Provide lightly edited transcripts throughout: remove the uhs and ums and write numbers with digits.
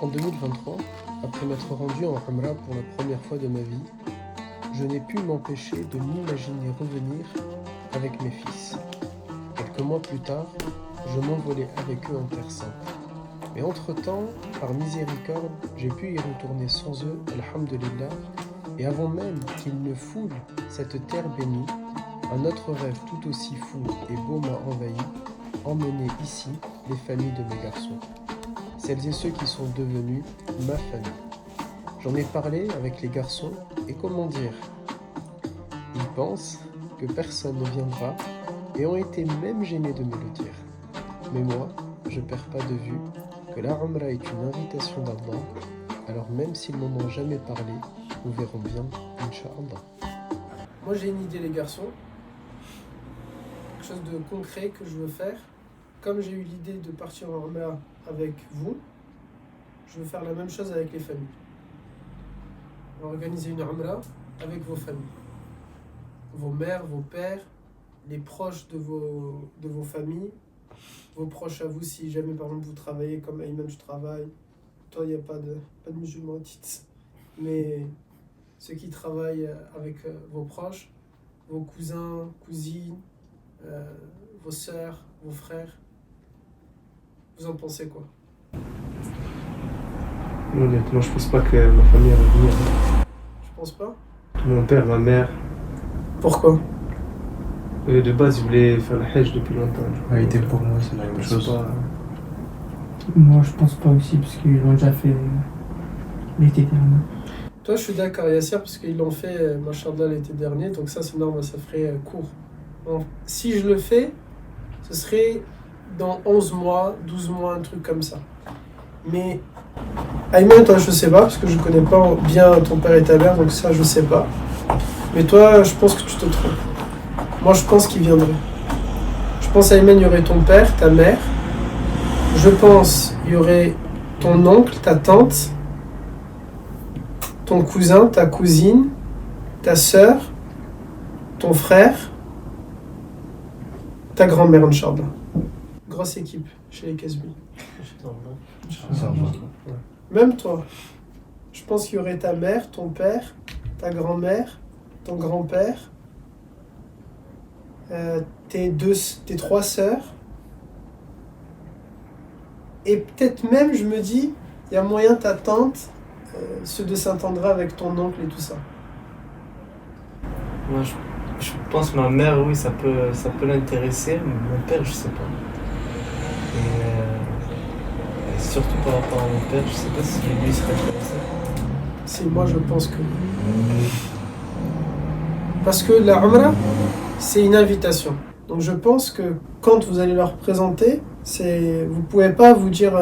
En 2023, après m'être rendu en Umrah pour la première fois de ma vie, je n'ai pu m'empêcher de m'imaginer revenir avec mes fils. Quelques mois plus tard, je m'envolais avec eux en Terre Sainte. Mais entre-temps, par miséricorde, j'ai pu y retourner sans eux, alhamdulillah, et avant même qu'ils ne foulent cette terre bénie, un autre rêve tout aussi fou et beau m'a envahi, emmener ici les familles de mes garçons, celles et ceux qui sont devenus ma famille. J'en ai parlé avec les garçons et comment dire, ils pensent que personne ne viendra et ont été même gênés de me le dire. Mais moi, je perds pas de vue que la Umrah est une invitation d'Allah, alors même s'ils n'en ont jamais parlé, nous verrons bien, Inch'Allah. Moi j'ai une idée les garçons, quelque chose de concret que je veux faire. Comme j'ai eu l'idée de partir en Umrah avec vous, je veux faire la même chose avec les familles. On va organiser une Umrah avec vos familles. Vos mères, vos pères, les proches de vos familles, vos proches à vous si jamais par exemple vous travaillez comme Ayman je travaille. Toi il n'y a pas de musulmans titres. Mais ceux qui travaillent avec vos proches, vos cousins, cousines, vos sœurs, vos frères. Vous en pensez quoi? Honnêtement, je pense pas que ma famille va venir. Je pense pas. Mon père, ma mère, Pourquoi? de base, ils voulaient faire le Hajj depuis longtemps. Idée pour moi, c'est la même Je sais chose. pas. Moi, je pense pas aussi, parce qu'ils l'ont déjà fait l'été dernier. Toi, je suis d'accord, Yassir, parce qu'ils l'ont fait, machallah, l'été dernier, donc ça, c'est normal, ça ferait court. Bon, si je le fais, ce serait dans 11 mois, 12 mois, un truc comme ça. Mais, Ayman, toi, je sais pas, parce que je connais pas bien ton père et ta mère, donc ça, je sais pas. Mais toi, je pense que tu te trompes. Moi, je pense qu'il viendrait. Je pense, Ayman, il y aurait ton père, ta mère. Je pense, il y aurait ton oncle, ta tante, ton cousin, ta cousine, ta sœur, ton frère, ta grand-mère, Inch'Allah. Grosse équipe chez les Casby. Ça va. Même toi. Je pense qu'il y aurait ta mère, ton père, ta grand-mère, ton grand-père, tes 3 sœurs. Et peut-être même, je me dis, il y a moyen ta tante, ceux de Saint-André avec ton oncle et tout ça. Moi, je pense que ma mère, oui, ça peut l'intéresser, mais mon père, je sais pas. Et surtout par rapport à mon père, je sais pas si lui serait intéressé. Si, moi je pense que oui. Parce que la Umrah, c'est une invitation. Donc je pense que quand vous allez leur présenter, vous pouvez pas vous dire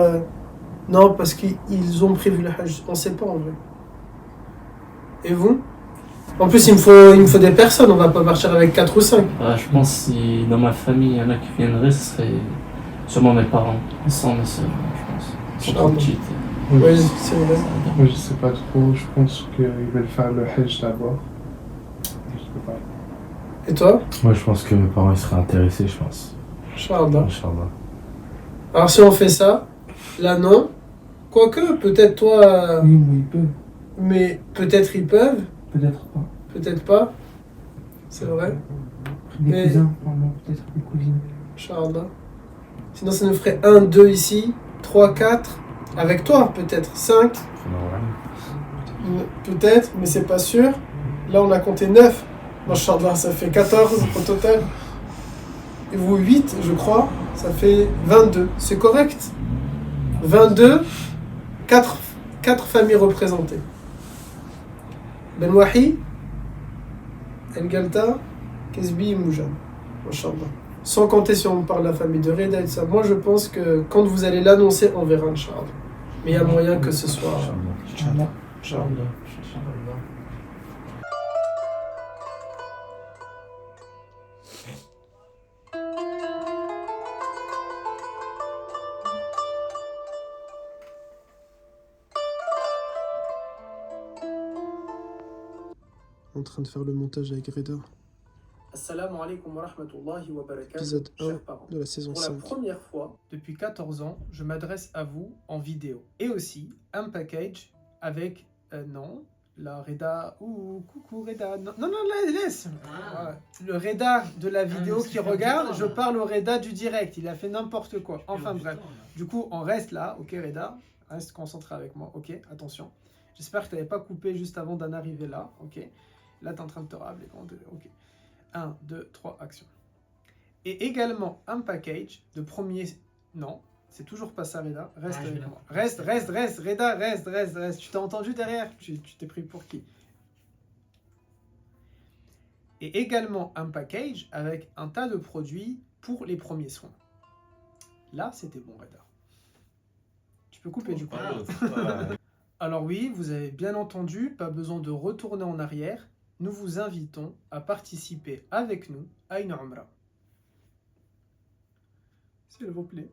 non parce qu'ils ont prévu le Hajj. On sait pas en vrai. Et vous? En plus, il me faut des personnes, on va pas partir avec 4 ou 5. Je pense que si dans ma famille il y en a qui viendraient, ce serait sûrement mes parents, sans mes soeurs, je pense. Ils sont trop petites. Oui, c'est vrai. Moi, je sais pas trop. Je pense qu'ils veulent faire le Hajj d'abord. Je sais pas. Et toi? Moi, je pense que mes parents ils seraient intéressés, je pense. Inch'Allah. Inch'Allah. Alors si on fait ça, là non. Quoique, peut-être toi, Oui, mais ils peuvent. mais peut-être ils peuvent, Peut-être pas. peut-être pas. C'est vrai. Des Mais- cousins, enfin, peut-être des cousines. Inch'Allah. Sinon, ça nous ferait 1, 2 ici, 3, 4. Avec toi, peut-être 5. Peut-être, mais c'est pas sûr. Là, on a compté 9. Inch'Allah, ça fait 14 au total. Et vous, 8, je crois. Ça fait 22. C'est correct. 22, 4 familles représentées. Ben Wahi, El Galta, Kesbi et Moujan. Inch'Allah. Sans compter si on parle de la famille de Reda et tout ça. Moi, je pense que quand vous allez l'annoncer, on verra, Inch'Allah. Mais il y a moyen que ce soit... Inch'Allah. Inch'Allah. En train de faire le montage avec Reda. Assalamu alaikum wa rahmatullahi wa barakatuh, Épisode 1 chers parents. de la saison Pour la 5. première fois depuis 14 ans, je m'adresse à vous en vidéo. Et aussi un package avec, non, la Reda, coucou Reda, non, laisse. Voilà. Le Reda de la vidéo qui regarde, je parle au Reda du direct, il a fait n'importe quoi. Enfin bref, du coup on reste là, ok Reda, reste concentré avec moi, ok, attention. J'espère que tu n'avais pas coupé juste avant d'en arriver là, ok. Là tu es en train de te rappeler, ok. 1, 2, 3, action. Et également un package de premier... Non, c'est toujours pas ça, Reda. Reste avec moi. Reste, Reda, reste. Tu t'es entendu derrière? Tu t'es pris pour qui? Et également un package avec un tas de produits pour les premiers soins. Là, c'était bon, Reda. Tu peux couper du coup. Alors oui, vous avez bien entendu, pas besoin de retourner en arrière. Nous vous invitons à participer avec nous à une Umrah. S'il vous plaît.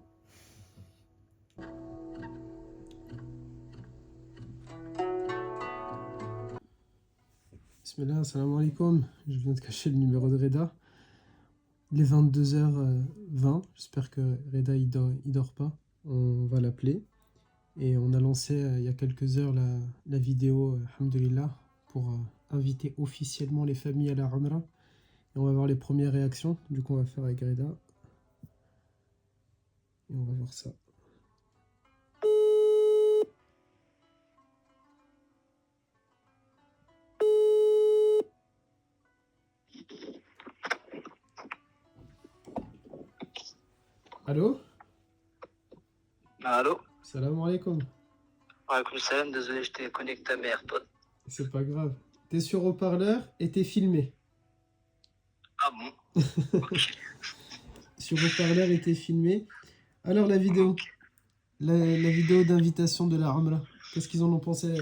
Bismillah, assalamu alaikum. Je viens de cacher le numéro de Reda. Il est 22h20. J'espère que Reda il dort pas. On va l'appeler. Et on a lancé il y a quelques heures la vidéo, alhamdoulilah, pour inviter officiellement les familles à la Umrah. Et on va voir les premières réactions. Du coup, on va faire avec Reda. Et on va voir ça. Allô? Allô? Salam alaikum. Walaikum salam, désolé, j'étais connecté à mes AirPods. C'est pas grave. T'es sur haut-parleur et t'es filmé. Ah bon? Ok. Sur haut-parleur et t'es filmé. Alors la vidéo. La vidéo d'invitation de la Umrah. Qu'est-ce qu'ils en ont pensé,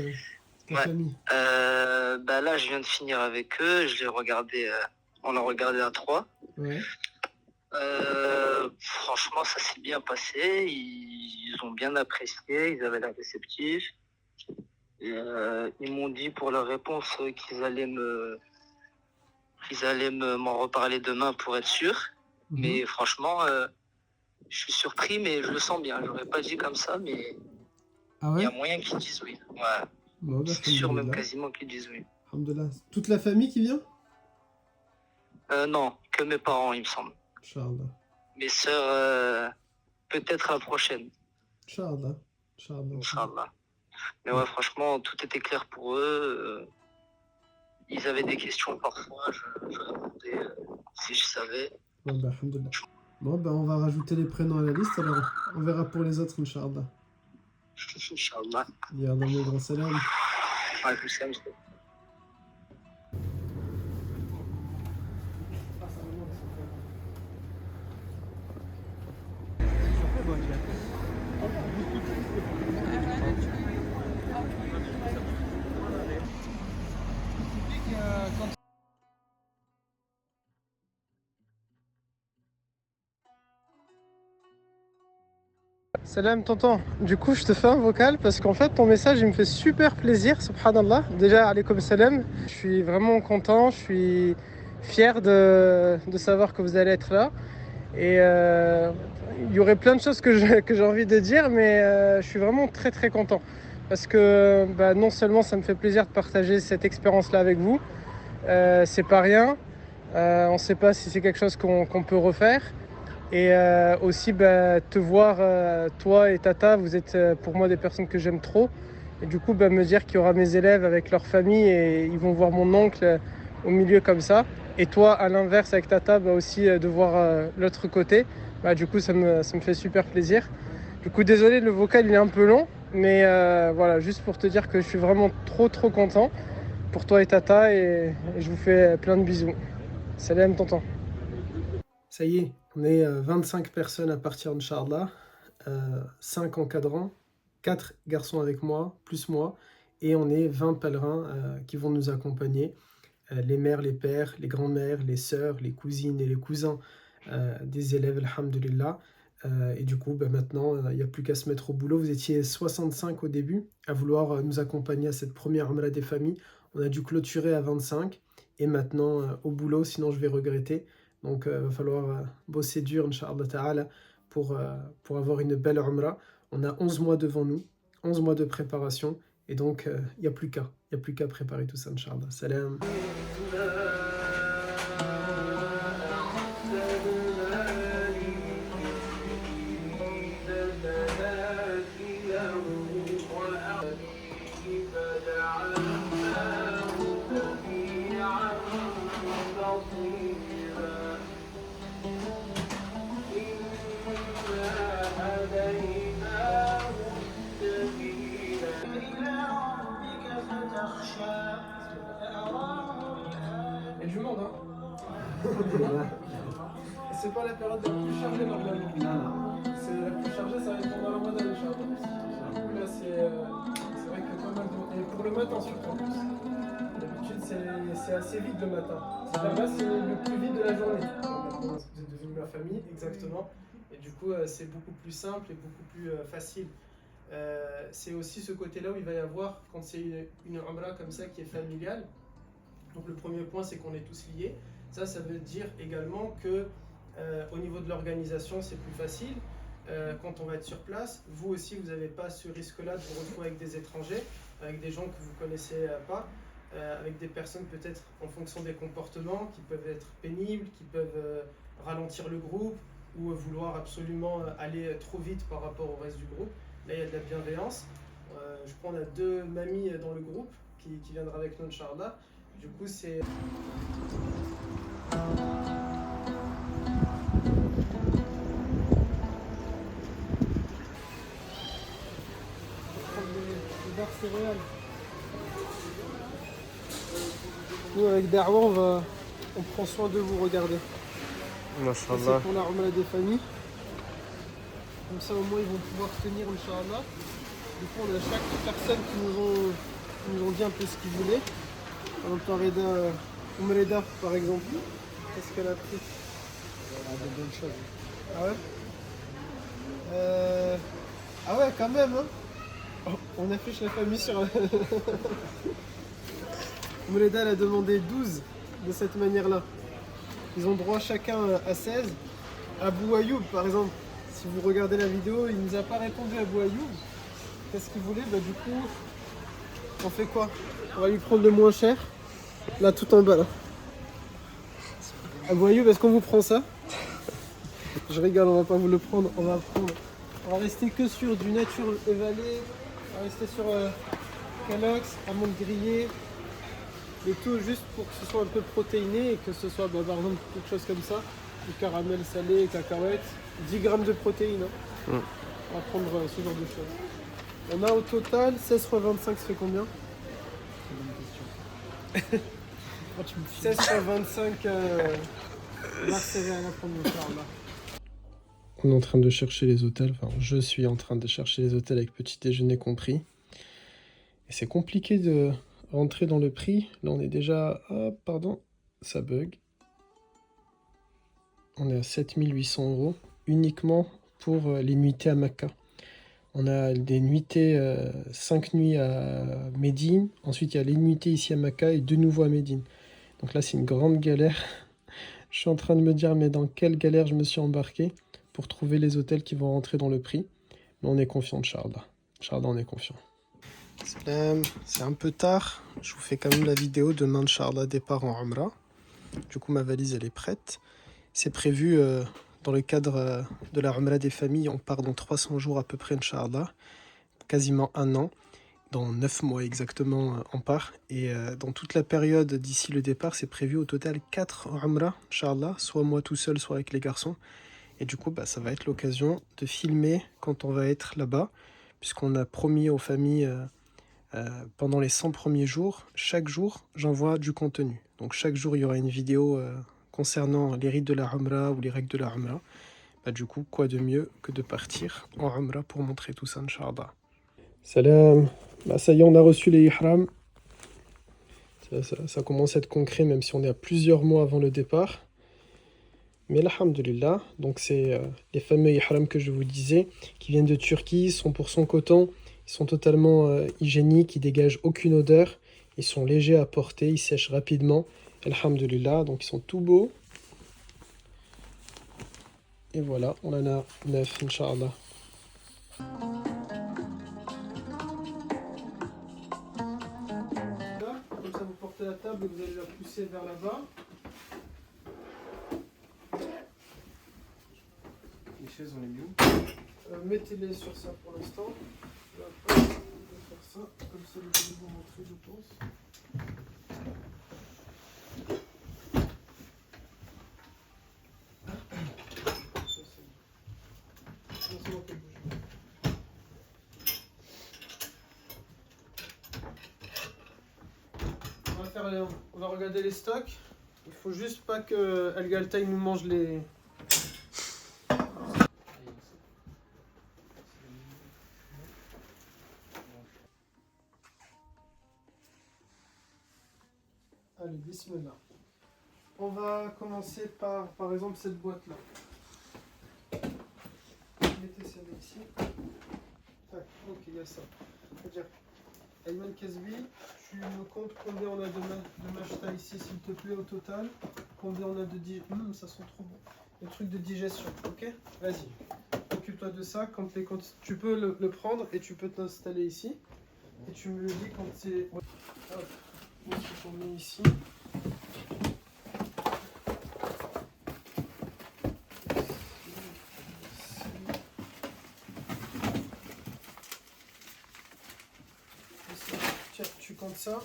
ta famille? Bah là, je viens de finir avec eux. Je l'ai regardé, on l'a regardé à 3. Ouais. Franchement, ça s'est bien passé. Ils ont bien apprécié. Ils avaient l'air réceptifs. Et, ils m'ont dit pour leur réponse qu'ils allaient m'en reparler demain pour être sûr. Mais franchement, je suis surpris, mais je le sens bien. J'aurais pas dit comme ça, mais Ah il ouais? y a moyen qu'ils disent oui. Ouais. Bon, bah, C'est sûr, même alhamdoulilah. quasiment qu'ils disent oui. Alhamdoulilah. Toute la famille qui vient? Non, que mes parents, il me semble. Inch'Allah. Mes sœurs, peut-être la prochaine. Inch'Allah. Inch'Allah. Inch'Allah. Mais ouais, franchement, tout était clair pour eux. Ils avaient des questions parfois, je répondais si je savais. Bon, bah, alhamdoulilah. Bon, bah, on va rajouter les prénoms à la liste, alors on verra pour les autres, Inch'Allah. Inch'Allah. Yallah, mon grand salam. Walaikum salam. Salam tonton, du coup je te fais un vocal parce qu'en fait ton message il me fait super plaisir, subhanallah. Déjà alaykoum salam, je suis vraiment content, je suis fier de savoir que vous allez être là. Et il y aurait plein de choses que j'ai envie de dire, mais je suis vraiment très très content. Parce que bah, non seulement ça me fait plaisir de partager cette expérience là avec vous, c'est pas rien, on sait pas si c'est quelque chose qu'on peut refaire. Et aussi bah, te voir, toi et Tata, vous êtes pour moi des personnes que j'aime trop. Et du coup bah, me dire qu'il y aura mes élèves avec leur famille et ils vont voir mon oncle au milieu comme ça. Et toi à l'inverse avec Tata bah, aussi de voir l'autre côté. Bah, du coup ça me fait super plaisir. Du coup désolé le vocal il est un peu long. Mais voilà, juste pour te dire que je suis vraiment trop content pour toi et Tata. Et je vous fais plein de bisous. Salam tonton. Ça y est, on est 25 personnes à partir d'Inch'Allah, 5 encadrants, 4 garçons avec moi, plus moi, et on est 20 pèlerins qui vont nous accompagner, les mères, les pères, les grands-mères, les sœurs, les cousines et les cousins des élèves, alhamdoulilah. Et du coup, maintenant, il n'y a plus qu'à se mettre au boulot. Vous étiez 65 au début à vouloir nous accompagner à cette première Umrah des familles. On a dû clôturer à 25. et maintenant au boulot, sinon je vais regretter. Donc il va falloir bosser dur, Inch'Allah Ta'ala, pour avoir une belle Umrah. On a 11 mois devant nous, 11 mois de préparation, et donc il n'y a plus qu'à préparer tout ça, Inch'Allah. Salam. Et du monde, hein. C'est pas la période la plus chargée normalement. C'est la plus chargée, ça va être pendant le Ramadan, Inch'Allah. Du coup, là, c'est vrai que pas mal de monde. Et pour le matin surtout en plus. D'habitude, c'est assez vite le matin. Là-bas, c'est le plus vite de la journée. Maintenant, vous êtes devenu ma famille, exactement. Et du coup, c'est beaucoup plus simple et beaucoup plus facile. C'est aussi ce côté-là où il va y avoir, quand c'est une Umrah comme ça qui est familiale. Donc le premier point, c'est qu'on est tous liés. Ça veut dire également que au niveau de l'organisation, c'est plus facile. Quand on va être sur place, vous aussi, vous n'avez pas ce risque-là de vous retrouver avec des étrangers, avec des gens que vous ne connaissez pas, avec des personnes peut-être en fonction des comportements qui peuvent être pénibles, qui peuvent ralentir le groupe ou vouloir absolument aller trop vite par rapport au reste du groupe. Là, il y a de la bienveillance. Je crois qu'on a 2 mamies dans le groupe qui viendra avec nous, Inch'Allah. Du coup, c'est... Les barres céréales. Nous, avec Darwa, on prend soin de vous, regardez. Mashallah. C'est pour la Umrah des familles. Comme ça, au moins, ils vont pouvoir tenir, Inch'Allah. Du coup, on a chaque personne qui nous ont dit un peu ce qu'ils voulaient. Par exemple, Reda, par exemple. Qu'est-ce qu'elle a pris? De bonnes choses. Ah ouais? Ah ouais, quand même, hein. Oh, on affiche la famille sur... Reda, elle a demandé 12 de cette manière-là. Ils ont droit chacun à 16. Abou Ayoub, par exemple, si vous regardez la vidéo, il nous a pas répondu à Abou Ayoub. Qu'est-ce qu'il voulait? Bah du coup, on fait quoi? On va lui prendre le moins cher. Là, tout en bas, là. Abou Ayoub, est-ce qu'on vous prend ça? Je rigole, on va pas vous le prendre. On va rester que sur du nature évalé. On va rester sur Calox, amandes grillées. Et tout juste pour que ce soit un peu protéiné et que ce soit, par exemple, quelque chose comme ça. Du caramel salé, cacahuètes. 10 grammes de protéines. Hein. On va prendre ce genre de choses. On a au total 16 x 25, ça fait combien? C'est une bonne question. 16 x 25 barres céréales à prendre, Inch'Allah. On est en train de chercher les hôtels, enfin je suis en train de chercher les hôtels avec petit déjeuner compris. Et c'est compliqué de rentrer dans le prix. Là on est déjà... Ah pardon, ça bug. On est à 7800 € uniquement pour les nuitées à Mecca. On a des nuitées, 5 nuits à Médine. Ensuite il y a les nuitées ici à Mecca et de nouveau à Médine. Donc là c'est une grande galère. Je suis en train de me dire mais dans quelle galère je me suis embarqué pour trouver les hôtels qui vont rentrer dans le prix. Mais on est confiant, Inch'Allah. Inch'Allah, on est confiant. Salam, c'est un peu tard. Je vous fais quand même la vidéo. Demain, Inch'Allah, départ en Umrah. Du coup, ma valise, elle est prête. C'est prévu dans le cadre de la Umrah des familles. On part dans 300 jours à peu près, Inch'Allah. Quasiment 1 an. Dans 9 mois exactement, on part. Et dans toute la période d'ici le départ, c'est prévu au total 4 Umrah, Inch'Allah. Soit moi tout seul, soit avec les garçons. Et du coup, ça va être l'occasion de filmer quand on va être là-bas, puisqu'on a promis aux familles pendant les 100 premiers jours, chaque jour, j'envoie du contenu. Donc chaque jour, il y aura une vidéo concernant les rites de la Umrah ou les règles de la Umrah. Du coup, quoi de mieux que de partir en Umrah pour montrer tout ça, Inch'Allah. Salam. Ça y est, on a reçu les ihrams. Ça commence à être concret, même si on est à plusieurs mois avant le départ. Mais alhamdulillah, donc c'est les fameux ihrams que je vous disais, qui viennent de Turquie, 100% coton, ils sont totalement hygiéniques, ils dégagent aucune odeur, ils sont légers à porter, ils sèchent rapidement Alhamdulillah, donc ils sont tout beaux. Et voilà, on en a 9, Inch'Allah. Comme ça, vous portez la table et vous allez la pousser vers là-bas. Les chaises, on les met où? Mettez-les sur ça pour l'instant. On va faire ça, comme ça vous allez vous montrer, je pense. On va regarder les stocks. Il faut juste pas que El Galtaï nous mange les. Allez, bismillah. On va commencer par exemple cette boîte là. Mettez celle-là ici. Tac, ok, il y a ça. C'est-à-dire, Ayman Kasbi, tu me comptes combien on a de machta ici, s'il te plaît, au total. Combien on a de digestion. Ça sent trop bon. Le truc de digestion, ok? Vas-y. Occupe-toi de ça. Quand tu peux le prendre et tu peux t'installer ici. Et tu me le dis quand c'est. Hop. Où est-ce qu'on met ici? Tiens, tu comptes ça.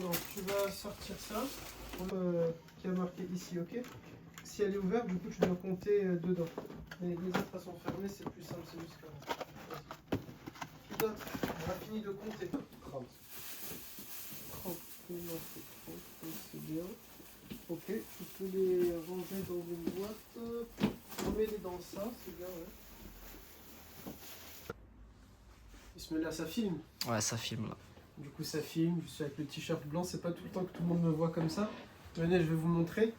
Donc, tu vas sortir ça qui a marqué ici, ok? Si elle est ouverte, du coup tu dois compter dedans. Les autres elles sont fermées, c'est plus simple, c'est jusqu'à là. Qui d'autre? On a fini de compter. 30. 30, c'est bien. Ok, tu peux les ranger dans une boîte. On met les dans ça, c'est bien, ouais. Bismillah, ça filme? Ouais, ça filme là. Du coup ça filme, je suis avec le t-shirt blanc, c'est pas tout le temps que tout le monde me voit comme ça. Venez, je vais vous montrer.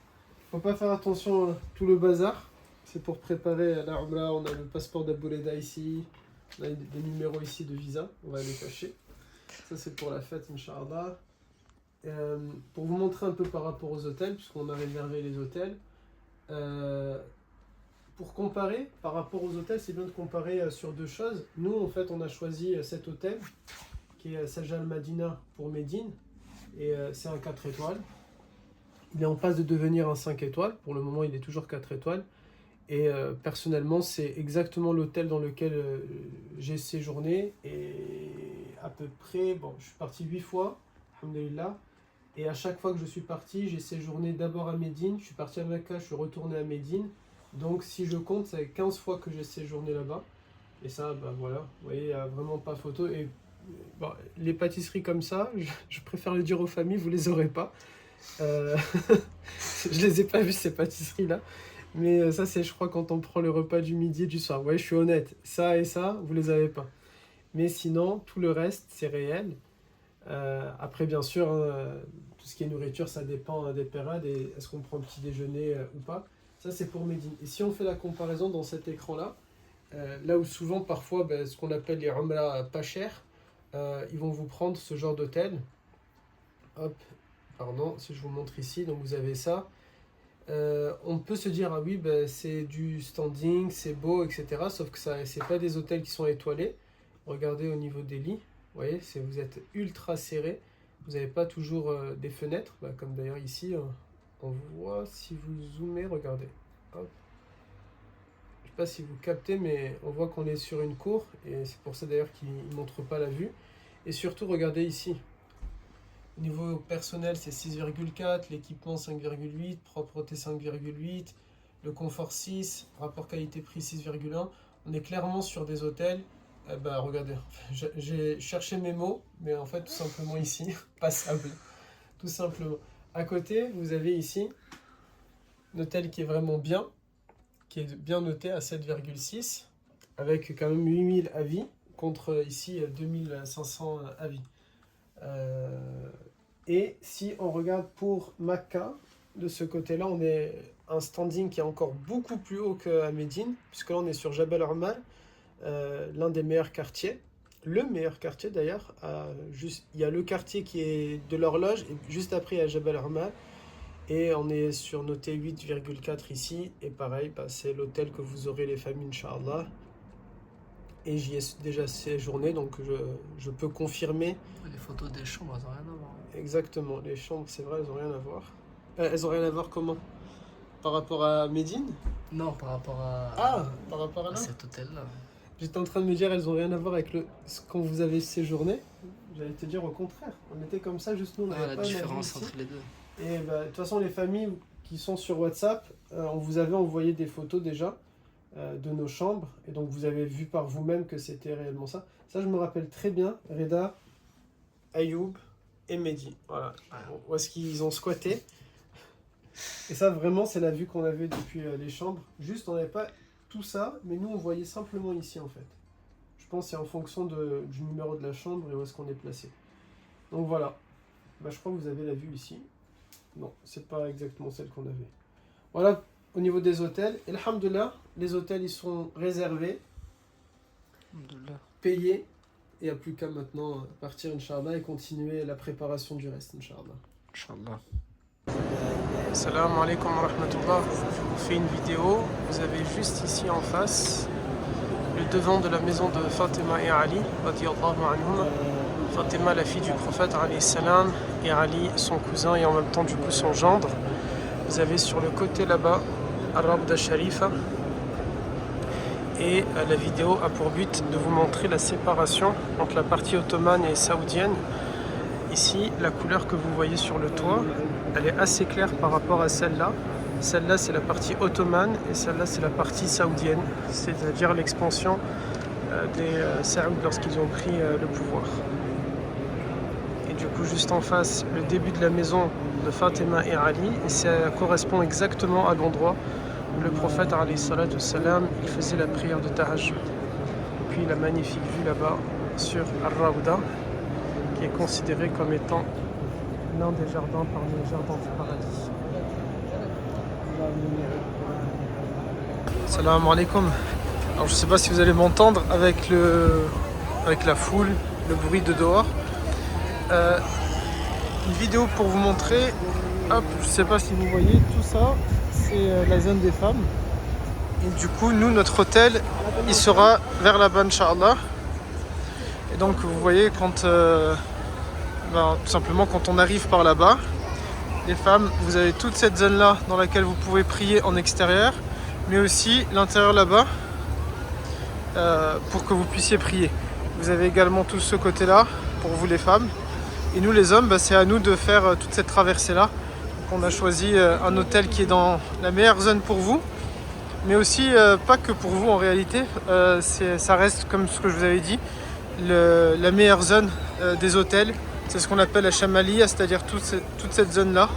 Faut pas faire attention à tout le bazar. C'est pour préparer la Umrah, on a le passeport d'Abouleda ici, on a des numéros ici de visa, on va les cacher. Ça c'est pour la fête, Inch'Allah. Pour vous montrer un peu par rapport aux hôtels, puisqu'on a réservé les hôtels. Pour comparer, par rapport aux hôtels, c'est bien de comparer sur deux choses. Nous, en fait, on a choisi cet hôtel, qui est Sajal Madina pour Médine, et c'est un 4 étoiles. Il est en passe de devenir un 5 étoiles, pour le moment il est toujours 4 étoiles, et personnellement c'est exactement l'hôtel dans lequel j'ai séjourné, et à peu près, bon je suis parti 8 fois, alhamdoulilah, et à chaque fois que je suis parti, j'ai séjourné d'abord à Médine, je suis parti à Mecca, je suis retourné à Médine, donc si je compte, c'est 15 fois que j'ai séjourné là-bas, et ça, bah voilà, vous voyez, il n'y a vraiment pas photo, et bon, les pâtisseries comme ça, je préfère le dire aux familles, vous les aurez pas. Je les ai pas vues ces pâtisseries là, mais ça c'est je crois quand on prend le repas du midi et du soir. Ouais, je suis honnête, ça et ça, vous les avez pas. Mais sinon, tout le reste c'est réel. Après bien sûr, hein, tout ce qui est nourriture, ça dépend des périodes et est-ce qu'on prend petit déjeuner ou pas. Ça c'est pour Médine. Et si on fait la comparaison dans cet écran là, là où souvent parfois ce qu'on appelle les Umrah pas chers, ils vont vous prendre ce genre d'hôtel. Hop, pardon, si je vous montre ici, donc vous avez ça. On peut se dire, ah oui, c'est du standing, c'est beau, etc. Sauf que c'est pas des hôtels qui sont étoilés. Regardez au niveau des lits, vous voyez, vous êtes ultra serré. Vous n'avez pas toujours des fenêtres, comme d'ailleurs ici, on voit, si vous zoomez, regardez. Hop. Je sais pas si vous captez, mais on voit qu'on est sur une cour, et c'est pour ça d'ailleurs qu'il ne montre pas la vue. Et surtout, regardez ici. Au niveau personnel, c'est 6,4, l'équipement 5,8, propreté 5,8, le confort 6, rapport qualité-prix 6,1. On est clairement sur des hôtels, regardez, j'ai cherché mes mots, mais en fait tout simplement ici, passable, tout simplement. À côté, vous avez ici un hôtel qui est vraiment bien, qui est bien noté à 7,6, avec quand même 8000 avis, contre ici 2500 avis. Et si on regarde pour Makka, de ce côté-là, on est un standing qui est encore beaucoup plus haut qu'à Médine, puisque là on est sur Jabal Armal, l'un des meilleurs quartiers. Le meilleur quartier d'ailleurs, il y a le quartier qui est de l'horloge, et juste après il y a Jabal Armal. Et on est sur noté 8,4 ici. Et pareil, c'est l'hôtel que vous aurez les familles, Inch'Allah. Et j'y ai déjà séjourné, donc je peux confirmer. Les photos des chambres, elles n'ont rien à voir. Exactement, les chambres, c'est vrai, elles n'ont rien à voir. Elles n'ont rien à voir comment? Par rapport à Médine? Non, par rapport à... Par rapport à là? cet hôtel-là. J'étais en train de me dire, elles n'ont rien à voir avec ce qu'on vous avez séjourné. J'allais te dire au contraire. On était comme ça, juste nous, on n'avait La pas différence entre les deux. Et de toute façon, les familles qui sont sur WhatsApp, on vous avait envoyé des photos déjà de nos chambres. Et donc, vous avez vu par vous-même que c'était réellement ça. Ça, je me rappelle très bien, Reda, Ayoub et Mehdi. Voilà. Où est-ce qu'ils ont squatté. Et ça, vraiment, c'est la vue qu'on avait depuis les chambres. Juste, on n'avait pas tout ça, mais nous, on voyait simplement ici, en fait. Je pense que c'est en fonction du numéro de la chambre et où est-ce qu'on est placé. Donc, voilà. Je crois que vous avez la vue ici. Non, c'est pas exactement celle qu'on avait. Voilà, au niveau des hôtels. Et alhamdoulilah, les hôtels, ils sont réservés, payés. Et il n'y a plus qu'à maintenant partir, Inch'Allah, et continuer la préparation du reste, Inch'Allah. Inch'Allah. Salam alaikum wa rahmatullah. Je vous fais une vidéo. Vous avez juste ici en face le devant de la maison de Fatima et Ali, radiyallahu anhum. Fatima, la fille du prophète alayhi salam, et Ali, son cousin et en même temps du coup son gendre. Vous avez sur le côté là-bas Ar-Rawda Sharifa. Et la vidéo a pour but de vous montrer la séparation entre la partie ottomane et saoudienne. Ici, la couleur que vous voyez sur le toit, elle est assez claire par rapport à celle-là. Celle-là, c'est la partie ottomane et celle-là, c'est la partie saoudienne, c'est-à-dire l'expansion des Saouds lorsqu'ils ont pris le pouvoir. Et du coup, juste en face, le début de la maison de Fatima et Ali, et ça correspond exactement à l'endroit où le prophète, alayhi salatu wassalam, il faisait la prière de Tahajjud. Et puis la magnifique vue là-bas sur Ar-Rawda, qui est considéré comme étant l'un des jardins parmi les jardins du paradis. Salam alaikum. Alors je sais pas si vous allez m'entendre avec la foule, le bruit de dehors. Une vidéo pour vous montrer. Hop, je sais pas si vous voyez tout ça, c'est la zone des femmes. Et du coup, nous, notre hôtel, il sera vers là-bas, Inch'Allah. Et donc, vous voyez, quand tout simplement, quand on arrive par là-bas, les femmes, vous avez toute cette zone-là dans laquelle vous pouvez prier en extérieur, mais aussi l'intérieur là-bas pour que vous puissiez prier. Vous avez également tout ce côté-là pour vous les femmes. Et nous les hommes, c'est à nous de faire toute cette traversée-là. Donc on a choisi un hôtel qui est dans la meilleure zone pour vous, mais aussi pas que pour vous en réalité. Ça reste, comme ce que je vous avais dit, la meilleure zone des hôtels. C'est ce qu'on appelle la Chamalia, c'est-à-dire toute cette zone-là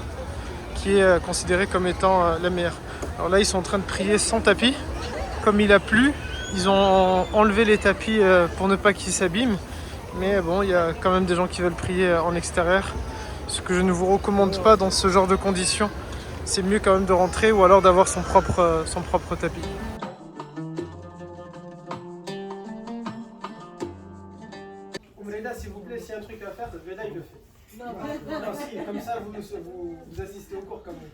qui est considérée comme étant la meilleure. Alors là, ils sont en train de prier sans tapis. Comme il a plu, ils ont enlevé les tapis pour ne pas qu'ils s'abîment. Mais bon, il y a quand même des gens qui veulent prier en extérieur. Ce que je ne vous recommande pas dans ce genre de conditions. C'est mieux quand même de rentrer ou alors d'avoir son propre tapis. Ouvreda, s'il vous plaît, s'il y a un truc à faire, Ouvreda, il le fait. Non, si, comme ça, vous assistez au cours quand même.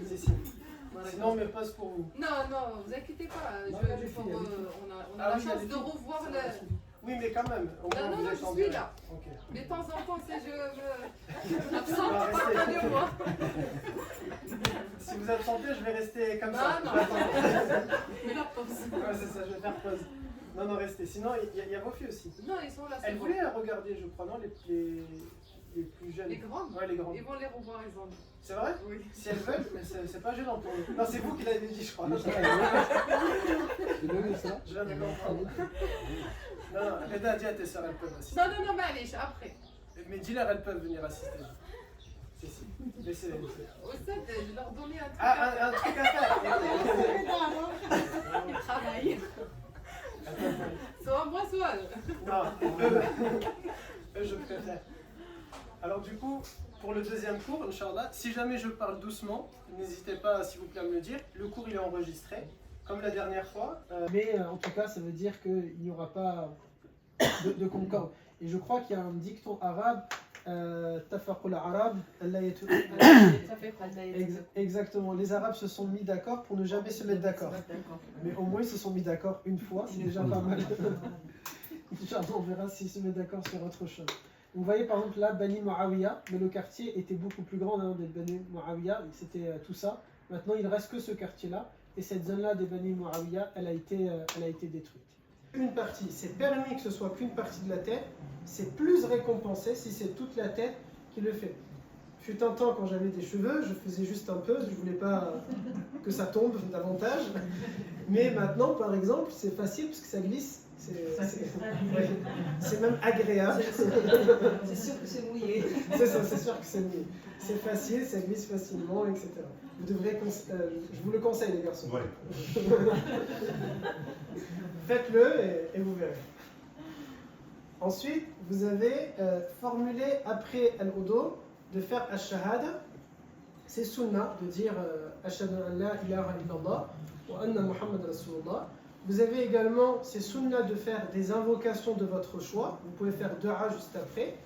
Si. Sinon, on met passe pour vous. Non, vous inquiétez pas. On a la chance de revoir le... Oui, mais quand même. Non, je suis là. Okay. De temps en temps, si je absente, pardonnez-moi. Si vous absentez, je vais rester comme ça. Non. Mais la pause. Ouais, c'est ça, je vais faire pause. Non, restez. Sinon, il y a vos filles aussi. Non, ils sont là. Elles voulaient regarder, je crois, non, les plus jeunes. Les grandes? Ouais, les grandes. Ils vont les revoir, ils ont dit. C'est vrai? Oui. Si elles veulent, mais c'est pas gênant pour eux. Non, c'est vous qui l'avez dit, je crois. Je viens de comprendre. Non, Reda, dis à tes soeurs, elles peuvent assister. Non, mais allez, après. Mais dis-leur, elles peuvent venir assister. Si. Laissez-les. Au stade, je leur donnais un truc. Ah, un truc à faire. Ils travaillent. Soit moi, soit. Non, eux, je préfère. Alors du coup, pour le deuxième cours, Inch'Allah, si jamais je parle doucement, n'hésitez pas s'il vous plaît à me le dire. Le cours il est enregistré, comme la dernière fois. Mais en tout cas, ça veut dire qu'il n'y aura pas de concorde. Et je crois qu'il y a un dicton arabe, Tafaqul Arab, exactement. Les Arabes se sont mis d'accord pour ne jamais se mettre d'accord. Mais au moins ils se sont mis d'accord une fois, c'est déjà pas mal. On verra s'ils se mettent d'accord sur autre chose. Vous voyez par exemple là, Bani Muawiyah, mais le quartier était beaucoup plus grand des Bani Muawiyah, c'était tout ça. Maintenant il ne reste que ce quartier-là, et cette zone-là des Bani Muawiyah, elle a été détruite. Une partie, c'est permis que ce soit qu'une partie de la tête, c'est plus récompensé si c'est toute la tête qui le fait. Fut un temps quand j'avais des cheveux, je faisais juste un peu, je voulais pas que ça tombe davantage. Mais maintenant, par exemple, c'est facile parce que ça glisse. C'est même agréable. C'est sûr que c'est mouillé. C'est ça, c'est sûr que c'est mouillé. C'est facile, ça glisse facilement, etc. Vous devrez, je vous le conseille les garçons. Ouais. Faites-le et vous verrez. Ensuite, vous avez formulé après al-wudu de faire ash-shahada. C'est sunnah de dire ashhadu an la ilaha illallah wa anna Muhammad rasulullah. Vous avez également, c'est sunnah de faire des invocations de votre choix. Vous pouvez faire dua juste après.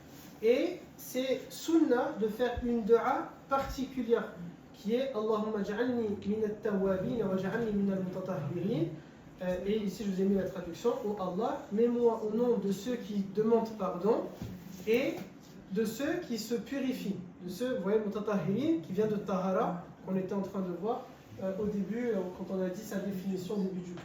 Et c'est sunnah de faire une dua particulière qui est Allahumma ja'alni min at-tawwabin wa ja'alni min al-mutatahhirin. Et ici je vous ai mis la traduction. Oh Allah, mets-moi au nom de ceux qui demandent pardon et de ceux qui se purifient. De ceux, vous voyez, mutatahhirin qui vient de Tahara, qu'on était en train de voir au début, quand on a dit sa définition au début du cours.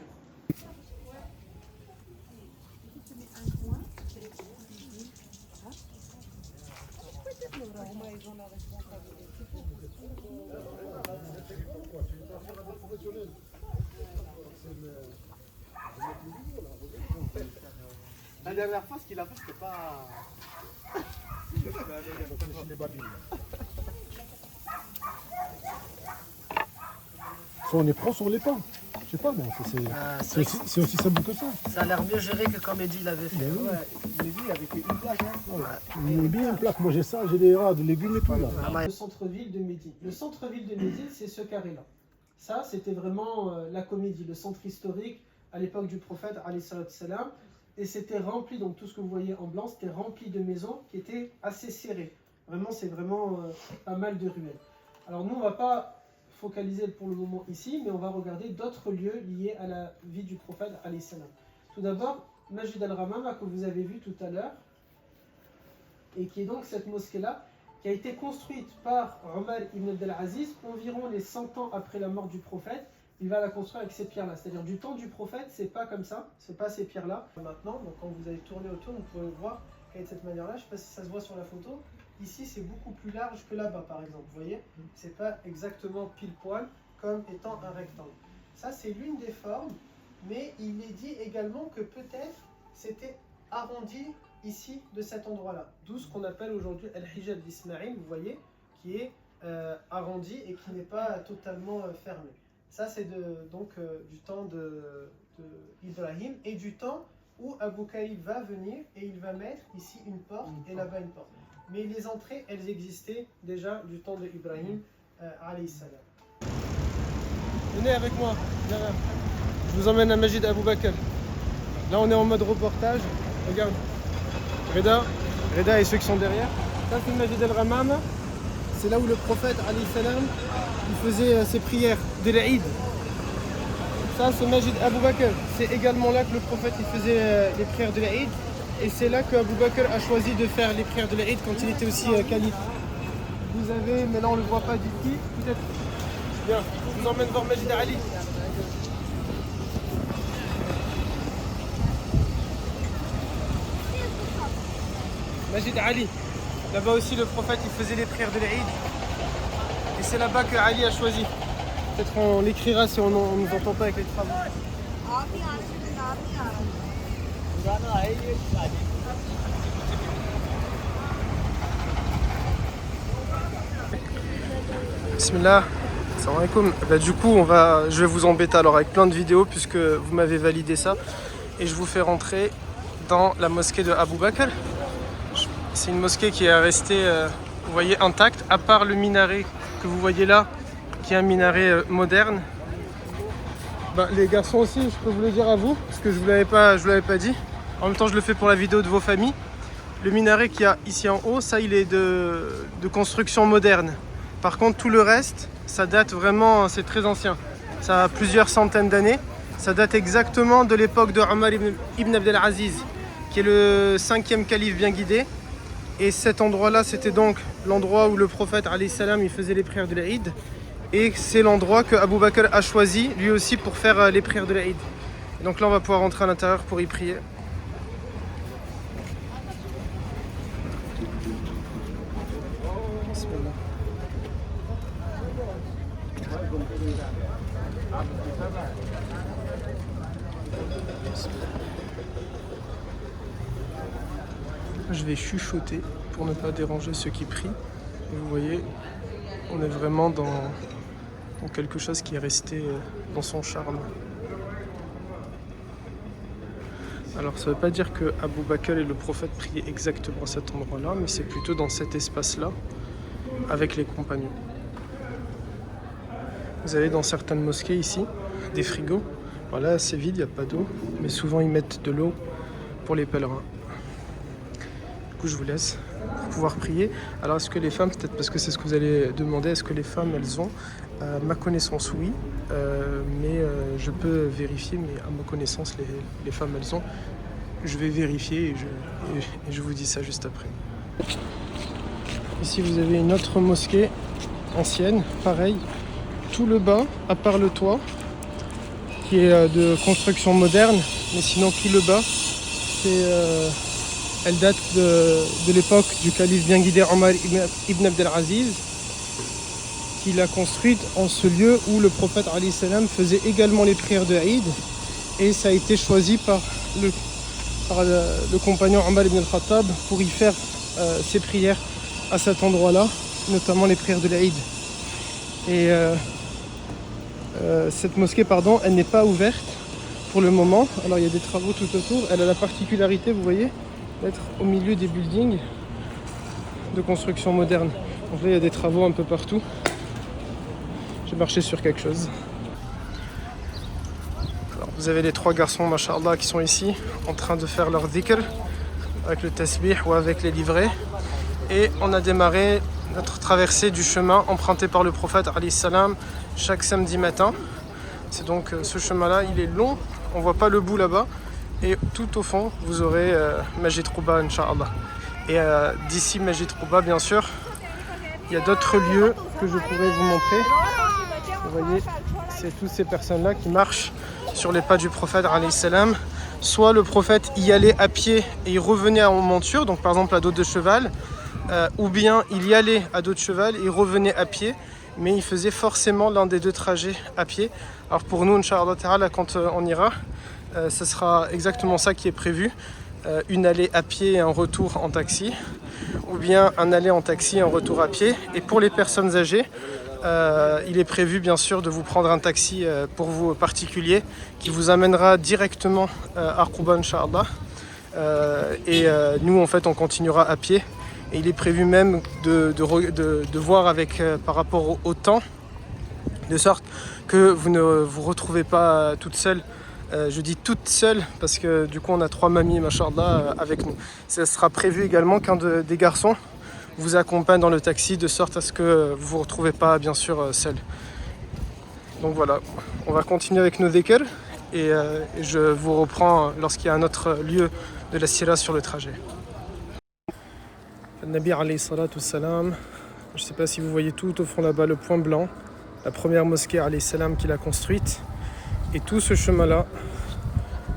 La dernière fois, ce qu'il a fait, c'était pas... Soit on est pro, soit on l'est pas. Je sais pas, bon, c'est aussi simple que ça. Ça a l'air mieux géré que comme Eddy l'avait fait. Ouais, mais lui, il avait fait une plaque. Il est bien une plaque. Moi j'ai ça, j'ai des rats de légumes et tout là. Le centre-ville de Médine. Le centre-ville de Médine, c'est ce carré-là. Ça, c'était vraiment la comédie, le centre historique à l'époque du prophète, alayhi salatu salam. Et c'était rempli, donc tout ce que vous voyez en blanc, c'était rempli de maisons qui étaient assez serrées. Vraiment, c'est vraiment pas mal de ruelles. Alors nous, on ne va pas focaliser pour le moment ici, mais on va regarder d'autres lieux liés à la vie du prophète, alayhi salam. Tout d'abord, Masjid al-Ramama, que vous avez vu tout à l'heure, et qui est donc cette mosquée-là, qui a été construite par Omar ibn Abdelaziz environ les 100 ans après la mort du prophète. Il va la construire avec ces pierres-là. C'est-à-dire du temps du prophète, c'est pas comme ça, c'est pas ces pierres-là. Maintenant, donc quand vous allez tourner autour, vous pouvez voir qu'elle est de cette manière-là. Je sais pas si ça se voit sur la photo. Ici, c'est beaucoup plus large que là-bas, par exemple. Vous voyez, c'est pas exactement pile-poil comme étant un rectangle. Ça, c'est l'une des formes, mais il est dit également que peut-être c'était arrondi ici, de cet endroit-là. D'où ce qu'on appelle aujourd'hui Al-Hijab d'Ismaïl, vous voyez, qui est arrondi et qui n'est pas totalement fermé. Ça, c'est donc du temps d'Ibrahim et du temps où Abu Kaïb va venir et il va mettre ici une porte et là-bas une porte. Mais les entrées, elles existaient déjà du temps d'Ibrahim, alayhi salam. Venez avec moi, je vous emmène à Masjid Abu Bakr. Là, on est en mode reportage. Regarde, Reda et ceux qui sont derrière. Ça, c'est le Masjid al-Ramama. C'est là où le prophète, alayhi salam, il faisait ses prières de l'Aïd. Ça, c'est Masjid Abu Bakr. C'est également là que le prophète il faisait les prières de l'Aïd. Et c'est là qu'Abu Bakr a choisi de faire les prières de l'Aïd quand il était aussi calife. Vous avez, mais là on ne le voit pas d'ici, peut-être. Bien, je vous emmène voir Masjid Ali. Masjid Ali. Là-bas aussi le prophète il faisait les prières de l'Aïd. Et c'est là-bas que Ali a choisi. Peut-être on l'écrira si on ne nous entend pas avec les travaux. Bismillah. Salam alaikum. Du coup je vais vous embêter alors avec plein de vidéos puisque vous m'avez validé ça. Et je vous fais rentrer dans la mosquée de Abu Bakr. C'est une mosquée qui est restée, vous voyez, intacte, à part le minaret que vous voyez là, qui est un minaret moderne. Les garçons aussi, je peux vous le dire à vous, parce que je vous l'avais pas dit. En même temps, je le fais pour la vidéo de vos familles. Le minaret qu'il y a ici en haut, ça, il est de construction moderne. Par contre, tout le reste, ça date vraiment, c'est très ancien. Ça a plusieurs centaines d'années. Ça date exactement de l'époque de Omar ibn Abdelaziz, qui est le 5e calife bien guidé. Et cet endroit-là, c'était donc l'endroit où le prophète alayhi salam, il faisait les prières de l'Aïd. Et c'est l'endroit que Abu Bakr a choisi, lui aussi, pour faire les prières de l'Aïd. Donc là, on va pouvoir rentrer à l'intérieur pour y prier. Je vais chuchoter pour ne pas déranger ceux qui prient. Et vous voyez, on est vraiment dans quelque chose qui est resté dans son charme. Alors ça ne veut pas dire que Abu Bakr et le prophète priaient exactement à cet endroit-là, mais c'est plutôt dans cet espace-là, avec les compagnons. Vous avez dans certaines mosquées ici, des frigos. Voilà, c'est vide, il n'y a pas d'eau, mais souvent ils mettent de l'eau pour les pèlerins. Du coup, je vous laisse pour pouvoir prier. Alors, est-ce que les femmes, peut-être parce que c'est ce que vous allez demander, est-ce que les femmes, elles ont ma connaissance, oui, mais je peux vérifier, mais à ma connaissance, les femmes, elles ont. Je vais vérifier et je vous dis ça juste après. Ici, vous avez une autre mosquée ancienne, pareil, tout le bas, à part le toit, qui est de construction moderne, mais sinon tout le bas, elle date de l'époque du calife bien guidé Omar ibn Abdelaziz, qui l'a construite en ce lieu où le prophète alayhi salam faisait également les prières de Eid, et ça a été choisi par le compagnon Omar ibn al-Khattab pour y faire ses prières à cet endroit-là, notamment les prières de l'Eid. Et cette mosquée, elle n'est pas ouverte pour le moment. Alors il y a des travaux tout autour. Elle a la particularité, vous voyez, d'être au milieu des buildings de construction moderne. Donc là, il y a des travaux un peu partout. J'ai marché sur quelque chose. Alors, vous avez les 3 garçons, mashallah, qui sont ici, en train de faire leur dhikr, avec le tasbih ou avec les livrets. Et on a démarré notre traversée du chemin emprunté par le prophète alayhi salam chaque samedi matin. C'est donc ce chemin-là, il est long, on voit pas le bout là-bas. Et tout au fond, vous aurez Masjid Quba, Inch'Allah. Et d'ici Masjid Quba, bien sûr, il y a d'autres lieux que je pourrais vous montrer. Vous voyez, c'est toutes ces personnes-là qui marchent sur les pas du prophète, alayhi salam. Soit le prophète y allait à pied et il revenait en monture, donc par exemple à dos de cheval, ou bien il y allait à dos de cheval et il revenait à pied, mais il faisait forcément l'un des 2 trajets à pied. Alors pour nous, Inch'Allah ta'ala, quand on ira, ce sera exactement ça qui est prévu, une allée à pied et un retour en taxi, ou bien un aller en taxi et un retour à pied. Et pour les personnes âgées, il est prévu bien sûr de vous prendre un taxi pour vous particulier qui vous amènera directement à Quba, Inch'Allah. Et nous en fait on continuera à pied, et il est prévu même de voir avec par rapport au temps, de sorte que vous ne vous retrouvez pas toute seule. Je dis toute seule parce que du coup on a 3 mamies, machallah, avec nous. Ça sera prévu également qu'un des garçons vous accompagne dans le taxi, de sorte à ce que vous vous retrouvez pas bien sûr seul. Donc voilà, on va continuer avec nos dhikr et je vous reprends lorsqu'il y a un autre lieu de la sira sur le trajet. Le Nabi alayhi salatu salam, je ne sais pas si vous voyez tout au fond là-bas, le point blanc, la première mosquée alayhi salam qu'il a construite. Et tout ce chemin-là,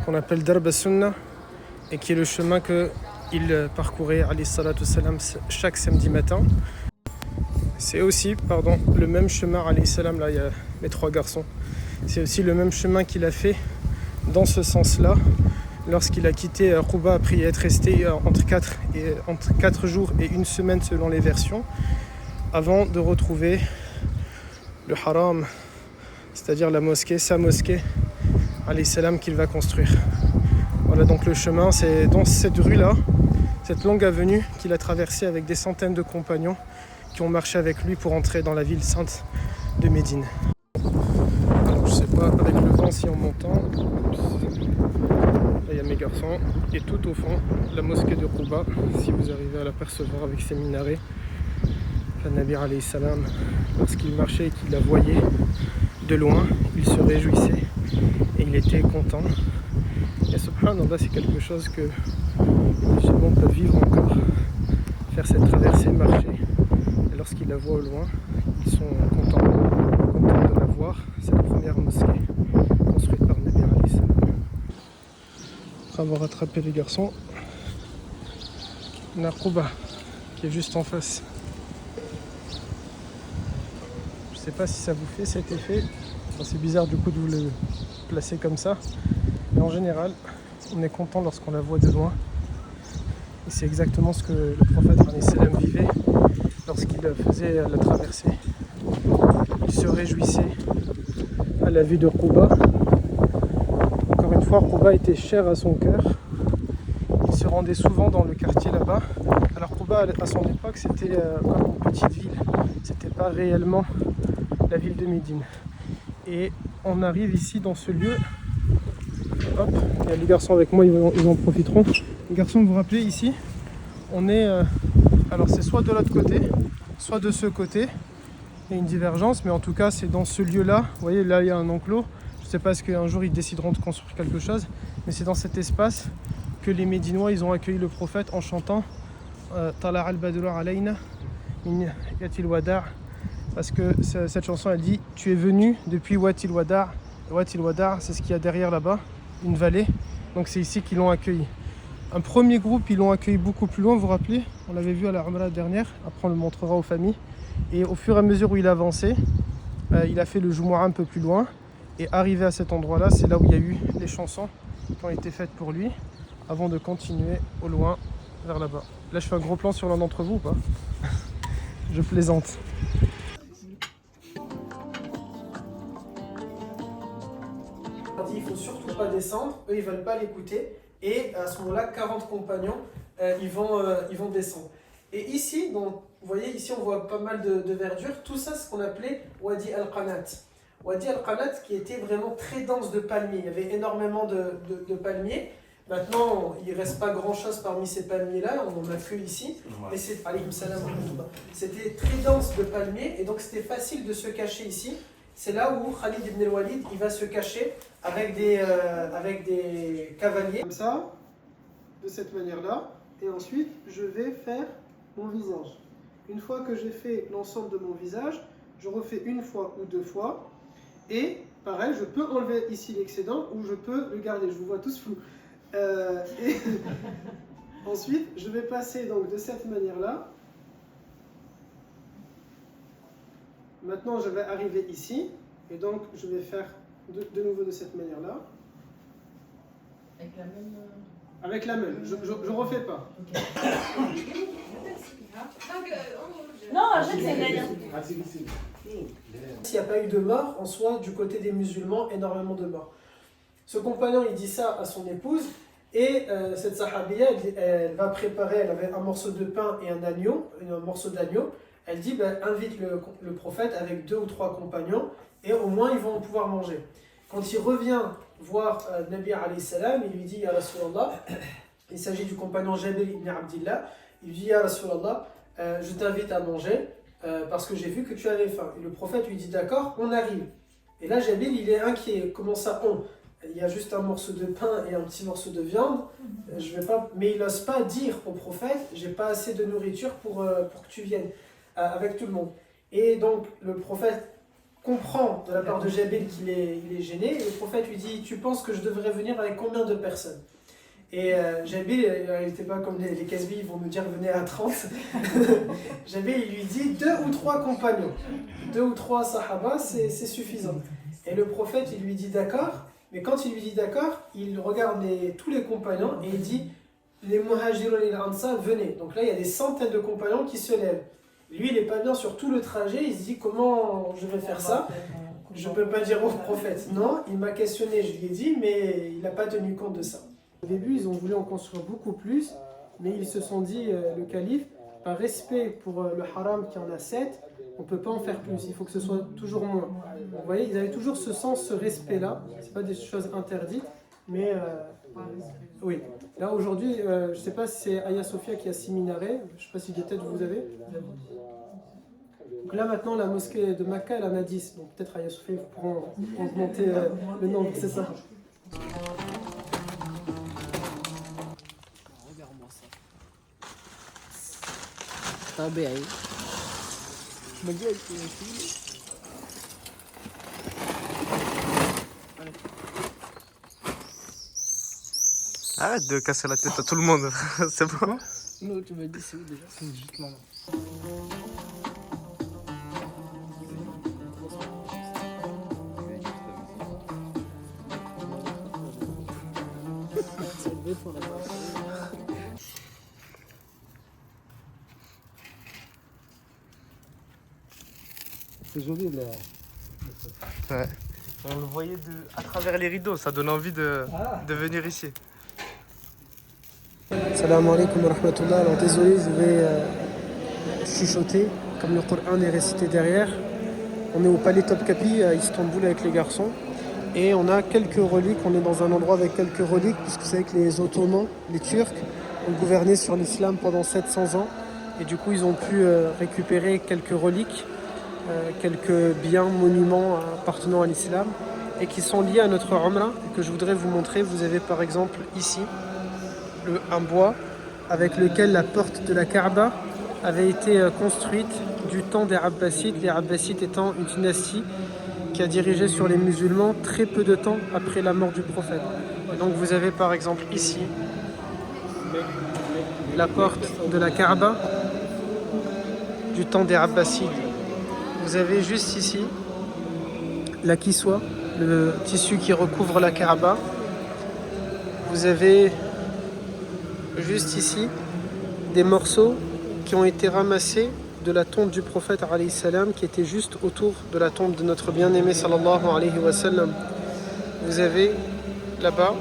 qu'on appelle Darb as-Sunnah, et qui est le chemin qu'il parcourait alayhi salatu salam chaque samedi matin. C'est aussi, le même chemin alayhi salam, là il y a mes 3 garçons. C'est aussi le même chemin qu'il a fait dans ce sens-là, lorsqu'il a quitté Quba après y être resté entre 4 jours et 1 semaine selon les versions, avant de retrouver le haram, c'est-à-dire la mosquée, sa mosquée, alayhi salam, qu'il va construire. Voilà, donc le chemin, c'est dans cette rue-là, cette longue avenue qu'il a traversée avec des centaines de compagnons qui ont marché avec lui pour entrer dans la ville sainte de Médine. Alors je sais pas avec le vent si on m'entend. Là il y a mes garçons. Et tout au fond, la mosquée de Quba, si vous arrivez à l'apercevoir avec ses minarets. Le Nabi alayhi salam, lorsqu'il marchait et qu'il la voyait de loin, il se réjouissait et il était content. Et subhanallah, c'est quelque chose que les musulmans peuvent vivre encore, faire cette traversée, marcher. Et lorsqu'ils la voient au loin, ils sont contents de la voir. C'est la première mosquée construite par Nabi alayhi salam. Après avoir rattrapé les garçons, on a Quba qui est juste en face. Je sais pas si ça vous fait cet effet. Enfin, c'est bizarre du coup de vous le placer comme ça. Mais en général, on est content lorsqu'on la voit de loin. Et c'est exactement ce que le prophète alayhi salam vivait lorsqu'il faisait la traversée. Il se réjouissait à la vue de Quba. Encore une fois, Quba était cher à son cœur. Il se rendait souvent dans le quartier là-bas. Alors Quba, à son époque, c'était une petite ville. C'était pas réellement la ville de Médine. Et on arrive ici dans ce lieu. Hop, il y a les garçons avec moi, ils en profiteront. Les garçons, vous vous rappelez ici, on est... alors c'est soit de l'autre côté, soit de ce côté. Il y a une divergence, mais en tout cas c'est dans ce lieu-là. Vous voyez, là il y a un enclos. Je ne sais pas, est-ce qu'un jour ils décideront de construire quelque chose, mais c'est dans cet espace que les Médinois ils ont accueilli le prophète en chantant Tala al-Badru alayna min yatil wada'. Parce que cette chanson elle dit tu es venu depuis Watil Wada'. Watil Wada', c'est ce qu'il y a derrière là-bas, une vallée. Donc c'est ici qu'ils l'ont accueilli. Un premier groupe, ils l'ont accueilli beaucoup plus loin, vous vous rappelez? On l'avait vu à la Umrah dernière, après on le montrera aux familles. Et au fur et à mesure où il avançait, il a fait le Jumu'ah un peu plus loin. Et arrivé à cet endroit-là, c'est là où il y a eu les chansons qui ont été faites pour lui, avant de continuer au loin, vers là-bas. Là je fais un gros plan sur l'un d'entre vous ou pas? Je plaisante. Il ne faut surtout pas descendre, eux ils ne veulent pas l'écouter et à ce moment-là 40 compagnons ils vont descendre. Et ici, donc, vous voyez ici on voit pas mal de verdure, tout ça c'est ce qu'on appelait Wadi al-Qanat. Wadi al-Qanat qui était vraiment très dense de palmiers, il y avait énormément de palmiers. Maintenant il ne reste pas grand chose parmi ces palmiers là, on en a que ici, mais c'était très dense de palmiers et donc c'était facile de se cacher ici. C'est là où Khalid ibn al-Walid il va se cacher avec des cavaliers comme ça, de cette manière-là, et ensuite je vais faire mon visage. Une fois que j'ai fait l'ensemble de mon visage, je refais une fois ou deux fois, et pareil, je peux enlever ici l'excédent ou je peux le garder. Je vous vois tous flous. Et ensuite, je vais passer donc de cette manière-là. Maintenant, je vais arriver ici, et donc je vais faire de nouveau de cette manière-là. Avec la même... Avec la même, je refais pas. Okay. Non, achète c'est derrière. S'il n'y a pas eu de mort, en soi, du côté des musulmans, énormément de morts. Ce compagnon, il dit ça à son épouse, et cette sahabiya, elle va préparer, elle avait un morceau de pain et un agneau, un morceau d'agneau. Elle dit, invite le prophète avec 2 ou 3 compagnons, et au moins ils vont pouvoir manger. Quand il revient voir Nabi alayhi salam, il lui dit, Ya Rasulallah, il s'agit du compagnon Jabir ibn Abdillah, il lui dit, Ya Rasulallah, je t'invite à manger, parce que j'ai vu que tu avais faim. Et le prophète lui dit, d'accord, on arrive. Et là, Jabir, il est inquiet, comment ça on? Il y a juste un morceau de pain et un petit morceau de viande, je vais pas, mais il n'ose pas dire au prophète, j'ai pas assez de nourriture pour que tu viennes avec tout le monde. Et donc le prophète comprend de la part de Jabir qu'il est gêné, et le prophète lui dit, tu penses que je devrais venir avec combien de personnes? Et Jabir, il n'était pas comme les Kasbi, ils vont nous dire venez à 30. Jabir, il lui dit 2 ou 3 compagnons, 2 ou 3 sahaba, c'est suffisant. Et le prophète, il lui dit d'accord. Mais quand il lui dit d'accord, il regarde tous les compagnons et il dit les muhajirun et les ansar, venez. Donc là, il y a des centaines de compagnons qui se lèvent. Lui, il n'est pas bien sur tout le trajet, il se dit comment je vais faire ça? Je ne peux pas dire au prophète. Non, il m'a questionné, je lui ai dit, mais il n'a pas tenu compte de ça. Au début, ils ont voulu en construire beaucoup plus Mais ils se sont dit, le calife, par respect pour le haram qui en a 7, on ne peut pas en faire plus, il faut que ce soit toujours moins. Vous voyez, ils avaient toujours ce sens, ce respect-là. Ce n'est pas des choses interdites, mais oui. Là aujourd'hui, je ne sais pas si c'est Hagia Sophia qui a 6 minarets, je ne sais pas si des têtes vous avez. Donc là maintenant, la mosquée de Makkah, elle en a 10, donc peut-être Hagia Sophia pourront augmenter le nombre, c'est ça. Regarde-moi ça. طبيعي. مجال Arrête de casser la tête à tout le monde, c'est bon. Non, tu m'as dit c'est où déjà? C'est juste là. C'est joli là. Ouais. On le voyait à travers les rideaux, ça donne envie de venir ici. Salam alaikum wa rahmatullah. Alors désolé, je vais chuchoter, comme le Coran est récité derrière. On est au palais Topkapi à Istanbul avec les garçons. Et on a quelques reliques, on est dans un endroit avec quelques reliques, puisque vous savez que les Ottomans, les Turcs, ont gouverné sur l'islam pendant 700 ans. Et du coup, ils ont pu récupérer quelques reliques, quelques biens, monuments appartenant à l'islam, et qui sont liés à notre Umrah, et que je voudrais vous montrer. Vous avez par exemple ici un bois avec lequel la porte de la Kaaba avait été construite du temps des Abbasides, les Abbasides étant une dynastie qui a dirigé sur les musulmans très peu de temps après la mort du prophète. Et donc vous avez par exemple ici la porte de la Kaaba du temps des Abbasides. Vous avez juste ici la kiswa, le tissu qui recouvre la Kaaba. Vous avez juste ici des morceaux qui ont été ramassés de la tombe du prophète alayhi salam, qui était juste autour de la tombe de notre bien-aimé sallallahu alayhi wa sallam. Vous avez là-bas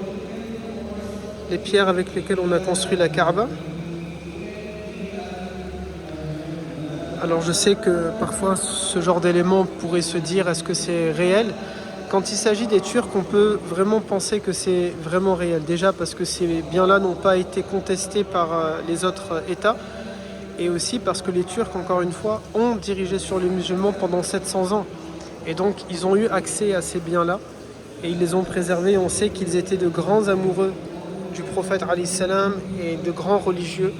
les pierres avec lesquelles on a construit la Kaaba. Alors je sais que parfois ce genre d'éléments pourrait se dire est-ce que c'est réel? Quand il s'agit des Turcs, on peut vraiment penser que c'est vraiment réel. Déjà parce que ces biens-là n'ont pas été contestés par les autres États. Et aussi parce que les Turcs, encore une fois, ont dirigé sur les musulmans pendant 700 ans. Et donc ils ont eu accès à ces biens-là. Et ils les ont préservés. On sait qu'ils étaient de grands amoureux du prophète alayhi salam et de grands religieux.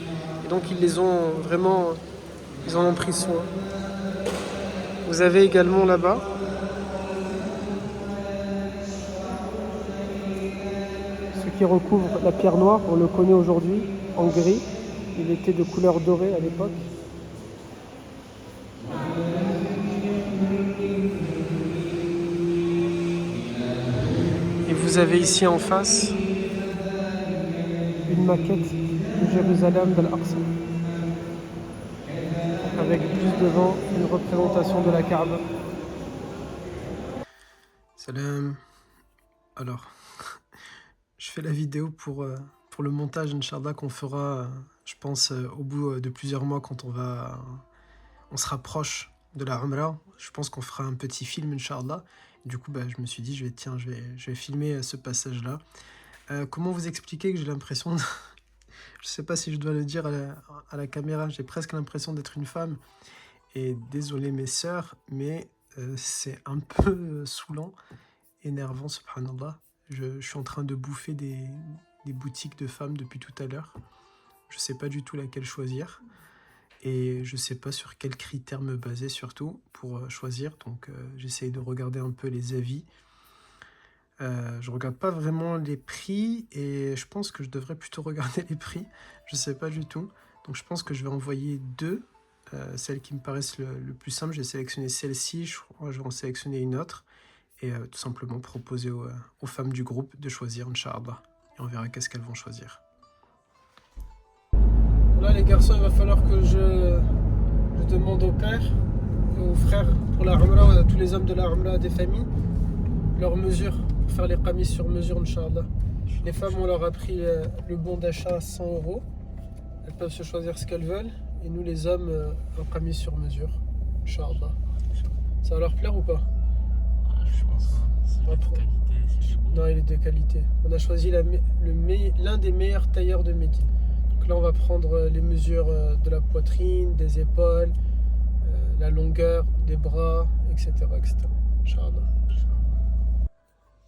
Et donc ils les ont vraiment... Ils en ont pris soin. Vous avez également là-bas ce qui recouvre la pierre noire, on le connaît aujourd'hui en gris. Il était de couleur dorée à l'époque. Et vous avez ici en face une maquette de Jérusalem d'Al-Aqsa, avec juste devant une représentation de la Kaaba. Salam. Alors, je fais la vidéo pour le montage, Inch'Allah, qu'on fera, je pense, au bout de plusieurs mois, quand on se rapproche de la Umrah. Je pense qu'on fera un petit film, Inch'Allah. Du coup, je me suis dit, je vais filmer ce passage-là. Comment vous expliquer que j'ai l'impression... Je sais pas si je dois le dire à la caméra, j'ai presque l'impression d'être une femme. Et désolé mes sœurs, mais c'est un peu saoulant, énervant, subhanallah. Je suis en train de bouffer des boutiques de femmes depuis tout à l'heure. Je sais pas du tout laquelle choisir. Et je sais pas sur quels critères me baser surtout pour choisir. Donc j'essaye de regarder un peu les avis. Je regarde pas vraiment les prix et je pense que je devrais plutôt regarder les prix. Je sais pas du tout. Donc je pense que je vais envoyer deux. Celles qui me paraissent le plus simple. J'ai sélectionné celle-ci. Je crois que je vais en sélectionner une autre. Et tout simplement proposer aux femmes du groupe de choisir, Inch'Allah. Et on verra qu'est-ce qu'elles vont choisir. Là les garçons, il va falloir que je demande au père et aux frères pour la Umrah, à tous les hommes de la Umrah des familles, leurs mesures. Faire les qamis sur mesure, Inch'Allah. Les femmes, on leur a pris le bon d'achat à 100 €. Elles peuvent se choisir ce qu'elles veulent. Et nous, les hommes, un camis sur mesure. Inch'Allah. Ça va leur plaire ou pas? Je pense, c'est de qualité, c'est beau. Non, il est de qualité. On a choisi l'un des meilleurs tailleurs de Médine. Donc là, on va prendre les mesures de la poitrine, des épaules, la longueur des bras, etc. etc. Inch'Allah.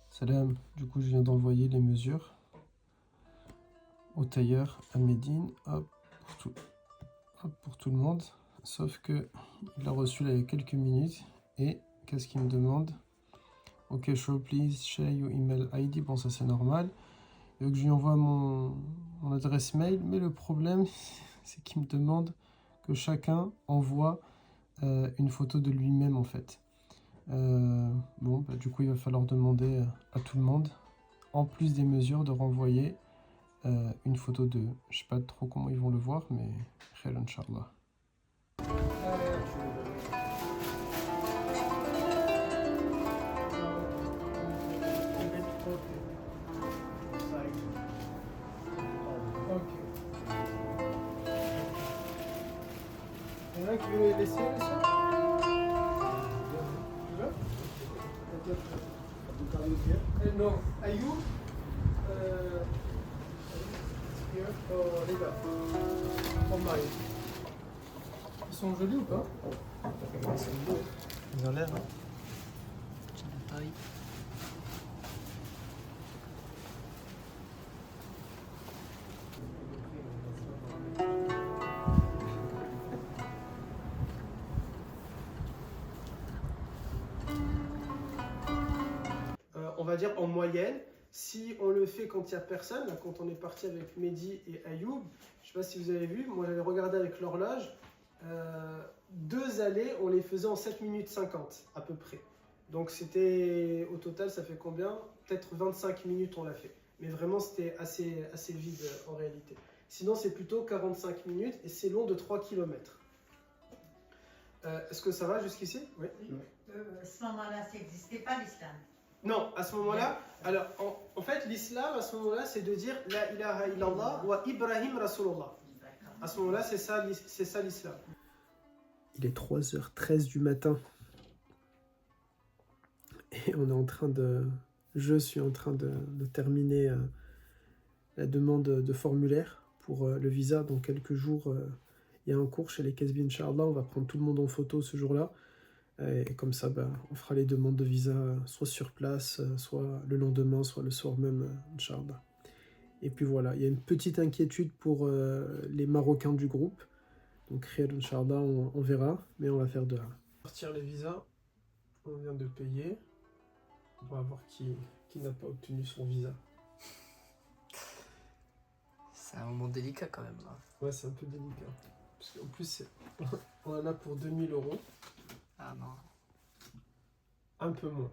Salam, du coup, je viens d'envoyer les mesures au tailleur à Médine. Hop, pour tout le monde. Sauf que il a reçu là il y a quelques minutes. Et qu'est-ce qu'il me demande? Ok, show please, share your email ID. Bon, ça c'est normal. Il veut que je lui envoie mon adresse mail. Mais le problème, c'est qu'il me demande que chacun envoie une photo de lui-même en fait. Bon, bah, du coup, il va falloir demander à tout le monde, en plus des mesures, de renvoyer une photo de... Je sais pas trop comment ils vont le voir, mais khayr Inch'Allah. Il y en a qui veulent laisser ça? Non, Ayoub, Rida, ils sont jolis ou pas? Ils ont l'air, hein. Taille. On va dire en moyenne, si on le fait quand il n'y a personne, là, quand on est parti avec Mehdi et Ayoub, je ne sais pas si vous avez vu, moi j'avais regardé avec l'horloge, 2 allées, on les faisait en 7 minutes 50 à peu près. Donc c'était, au total, ça fait combien? Peut-être 25 minutes on l'a fait. Mais vraiment c'était assez vide en réalité. Sinon c'est plutôt 45 minutes et c'est long de 3 km. Est-ce que ça va jusqu'ici? Oui. À ce moment-là, ça n'existait pas l'islam. Non, à ce moment-là, alors en fait l'islam à ce moment-là c'est de dire La ilaha illallah wa Ibrahim Rasulullah. À ce moment-là c'est ça l'islam. Il est 3h13 du matin et je suis en train de terminer la demande de formulaire pour le visa. Dans quelques jours, il y a un cours chez les Kesbi Inch'Allah, on va prendre tout le monde en photo ce jour-là. Et comme ça, on fera les demandes de visa soit sur place, soit le lendemain, soit le soir même, Inch'Allah. Et puis voilà, il y a une petite inquiétude pour les Marocains du groupe. Donc, Inch'Allah, on verra, mais on va faire de là. Partir les visas, on vient de payer. On va voir qui n'a pas obtenu son visa. C'est un moment délicat quand même là. Ouais, c'est un peu délicat. Parce qu'en plus, on en a pour 2000 €. Ah non. Un peu moins.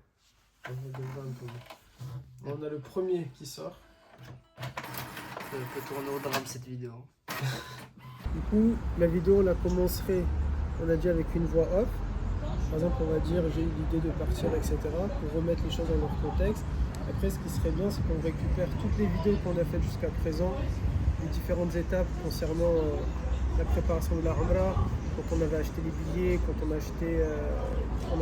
On va devoir un peu moins. On a le premier qui sort. Peut tourner au drame cette vidéo. Du coup, la vidéo, on la commencerait, on a dit, avec une voix off. Par exemple, on va dire j'ai eu l'idée de partir, etc. pour remettre les choses dans leur contexte. Après, ce qui serait bien, c'est qu'on récupère toutes les vidéos qu'on a faites jusqu'à présent, les différentes étapes concernant la préparation de la Umrah, quand on avait acheté les billets, quand on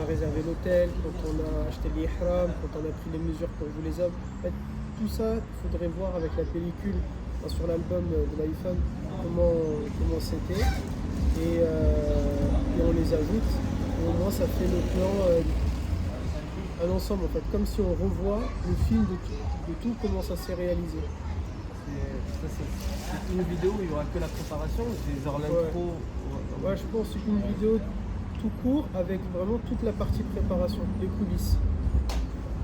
a réservé l'hôtel, quand on a acheté l'ihram, quand on a pris les mesures pour vous les hommes. En fait, tout ça, il faudrait voir avec la pellicule sur l'album de l'iPhone comment c'était. Et on les ajoute. Et au moins, ça fait le plan, un ensemble en fait. Comme si on revoit le film de tout comment ça s'est réalisé. C'est une vidéo où il n'y aura que la préparation, c'est genre l'intro. Ouais, je pense une vidéo tout court avec vraiment toute la partie préparation, les coulisses.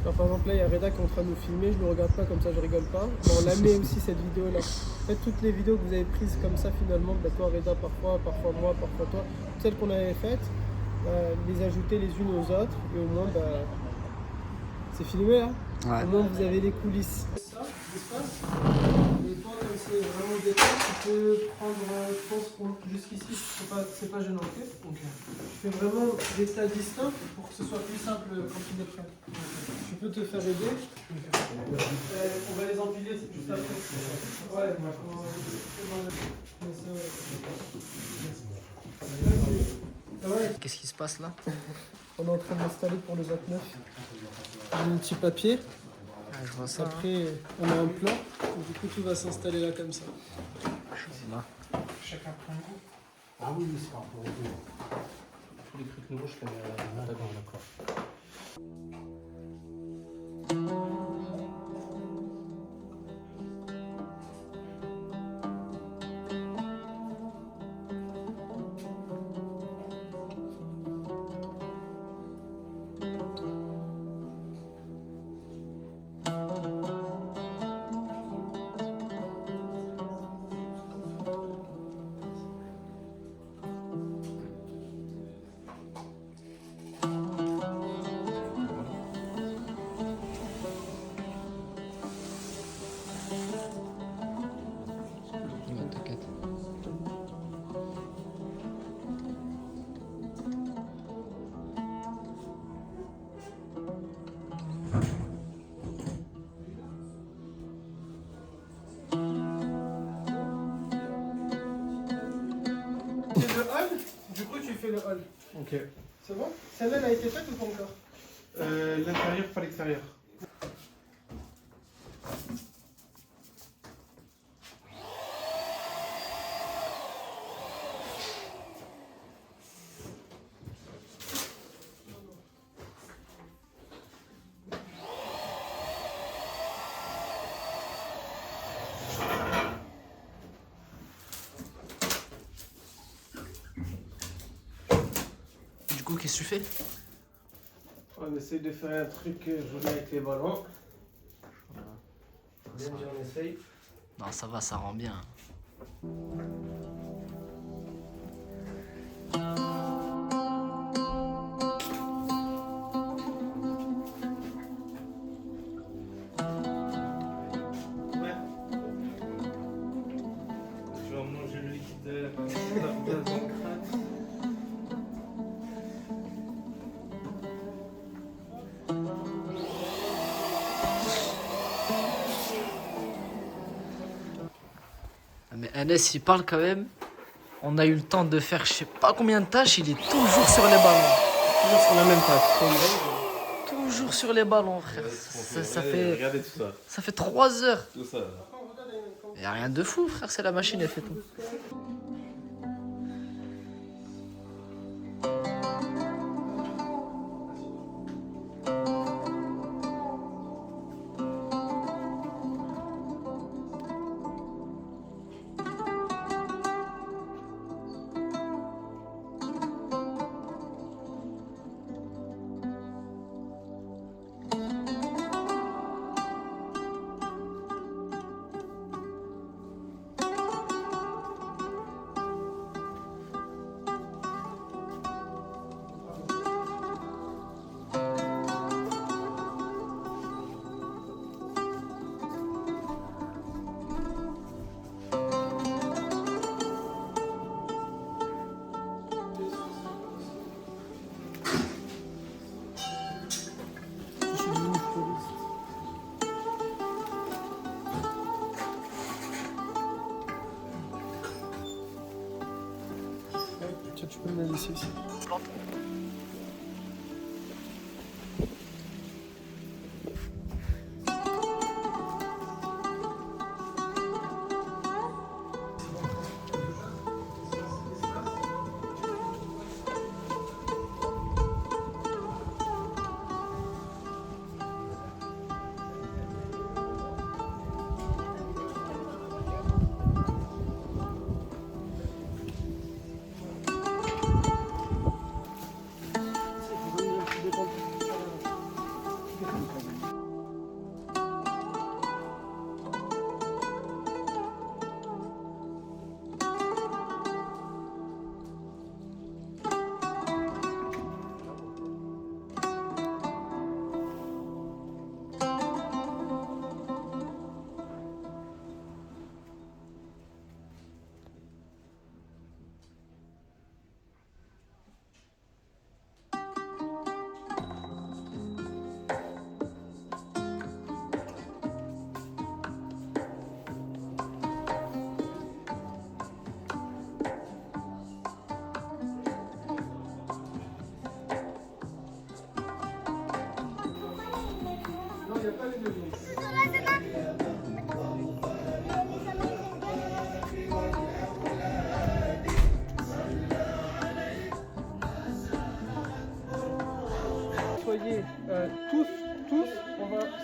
Alors, par exemple là il y a Reda qui est en train de nous filmer, je ne le regarde pas comme ça, je rigole pas. Mais on la met aussi cette vidéo là. En fait toutes les vidéos que vous avez prises comme ça finalement, toi Reda parfois moi, parfois toi, celles qu'on avait faites, les ajouter les unes aux autres et au moins c'est filmé hein. Ouais. Au moins vous avez les coulisses. Ça, l'espace. Et toi, comme c'est vraiment détail, tu peux prendre, je pense, jusqu'ici, c'est pas gênant. Okay. Je fais vraiment des tas distincts pour que ce soit plus simple quand tu les prends. Je peux te faire aider. On va les empiler juste après. Qu'est-ce qui se passe là? On est en train de l'installer pour le 29. J'ai un petit papier. Ah, je vois ça. Après, on a un plan. Et du coup, tout va s'installer là comme ça. Chacun prend un coup. Ah oui, c'est par rapport au dos. Tous les trucs nouveaux, je les mets à la d'accord. T'inquiète. C'est le hall. Du coup, tu fais le hall. Ok. C'est bon? Celle-là, elle a été faite ou pas encore? L'intérieur, pas l'extérieur. Du coup, qu'est-ce que tu fais? On essaie de faire un truc joli avec les ballons. Bien dire, on essaye. Non, ça va, ça rend bien. Tu vas manger le liquide de la Mais Anas, il parle quand même. On a eu le temps de faire je sais pas combien de tâches, il est toujours sur les ballons. Toujours sur la même tâche. Toujours sur les ballons, frère. Ça fait. Regardez tout ça. Ça fait 3 heures. Tout ça. Y a rien de fou, frère, c'est la machine, elle fait tout. Tiens, tu peux me la laisser ici.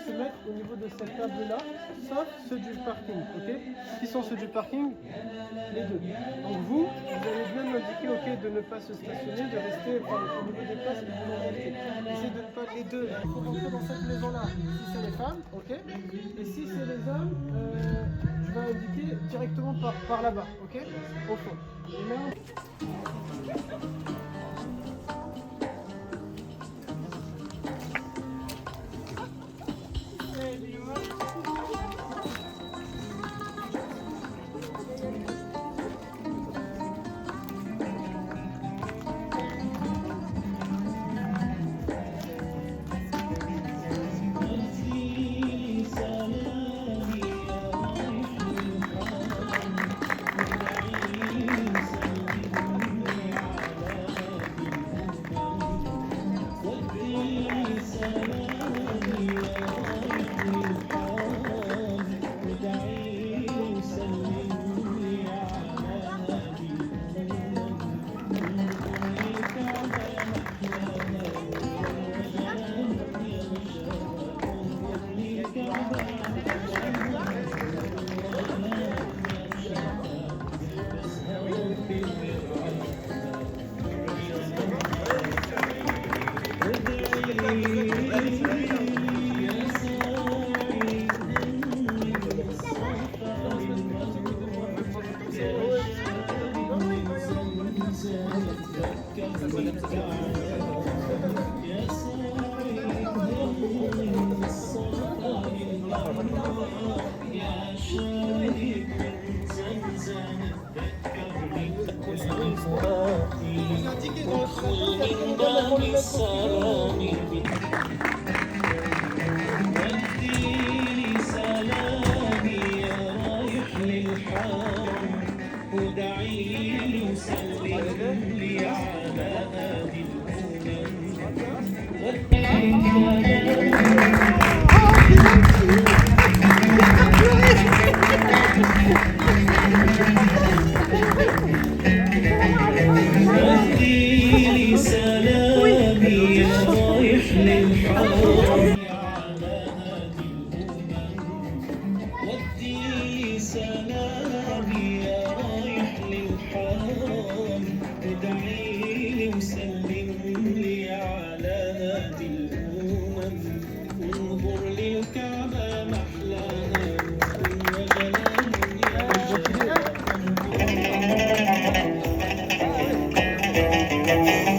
se mettre au niveau de cette table-là, sauf ceux du parking, ok? Qui sont ceux du parking? Les deux. Donc vous allez bien m'indiquer, ok, de ne pas se stationner, de rester au niveau des places que vous restez. Essayez de ne pas les deux. Il faut rentrer dans cette maison-là si c'est les femmes, ok? Et si c'est les hommes, je vais indiquer directement par là-bas, ok? Au fond. Et là,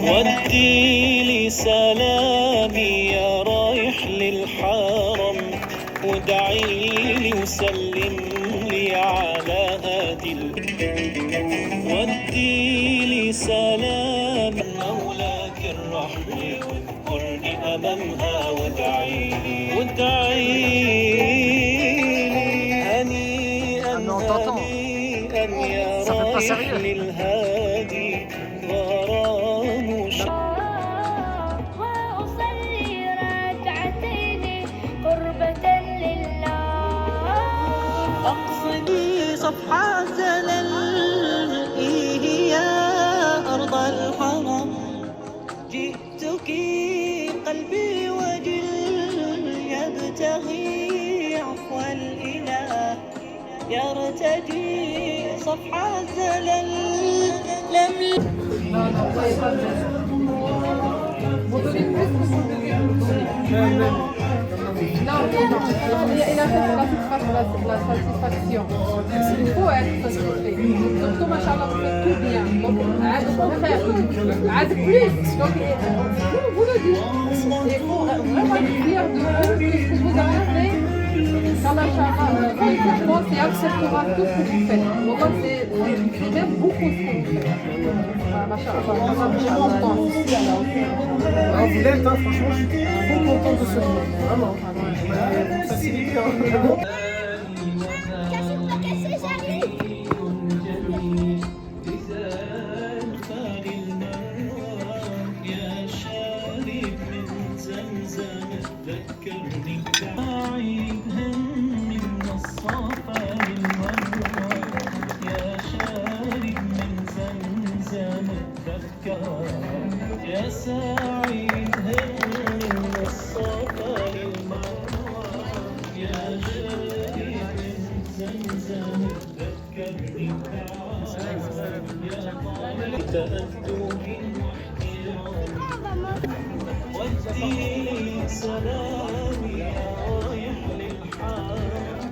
ودي لي سلامي يا رايح للحرم ودعي لي وسلم لي على هادي ودي لي سلام مولاك الرحمن واذكرني امامها وادعي لي هنيئا هنيئا يا رايح للهادي غرام وأصلي ركعتين قربة لله أقصدي صفحة زلل يا أرض الحرم جئتك قلبي وجل يبتغي عفو الإله يرتجي صفحة زلل لم Il a fait la satisfaction. Il faut être satisfait. Surtout, machallah, vous faites tout bien. Donc, aide plus. Donc, vous le dites. Il faut vraiment être fier de vous, de ce que vous avez fait. Franchement, c'est acceptera tout ce que vous faites. Donc, j'aime beaucoup ce que vous faites. Vous l'êtes, hein, franchement, je suis trop content de ce moment. Vraiment. Vous facilitez un يا سعيد من الصفا للمروة ودي سلامي يا رايح للحارة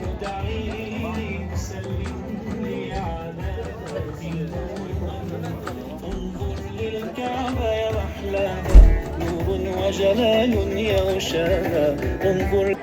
ودعيني وسلمني على انظر للكعبة يا محلاها نور وجلال يغشاها انظر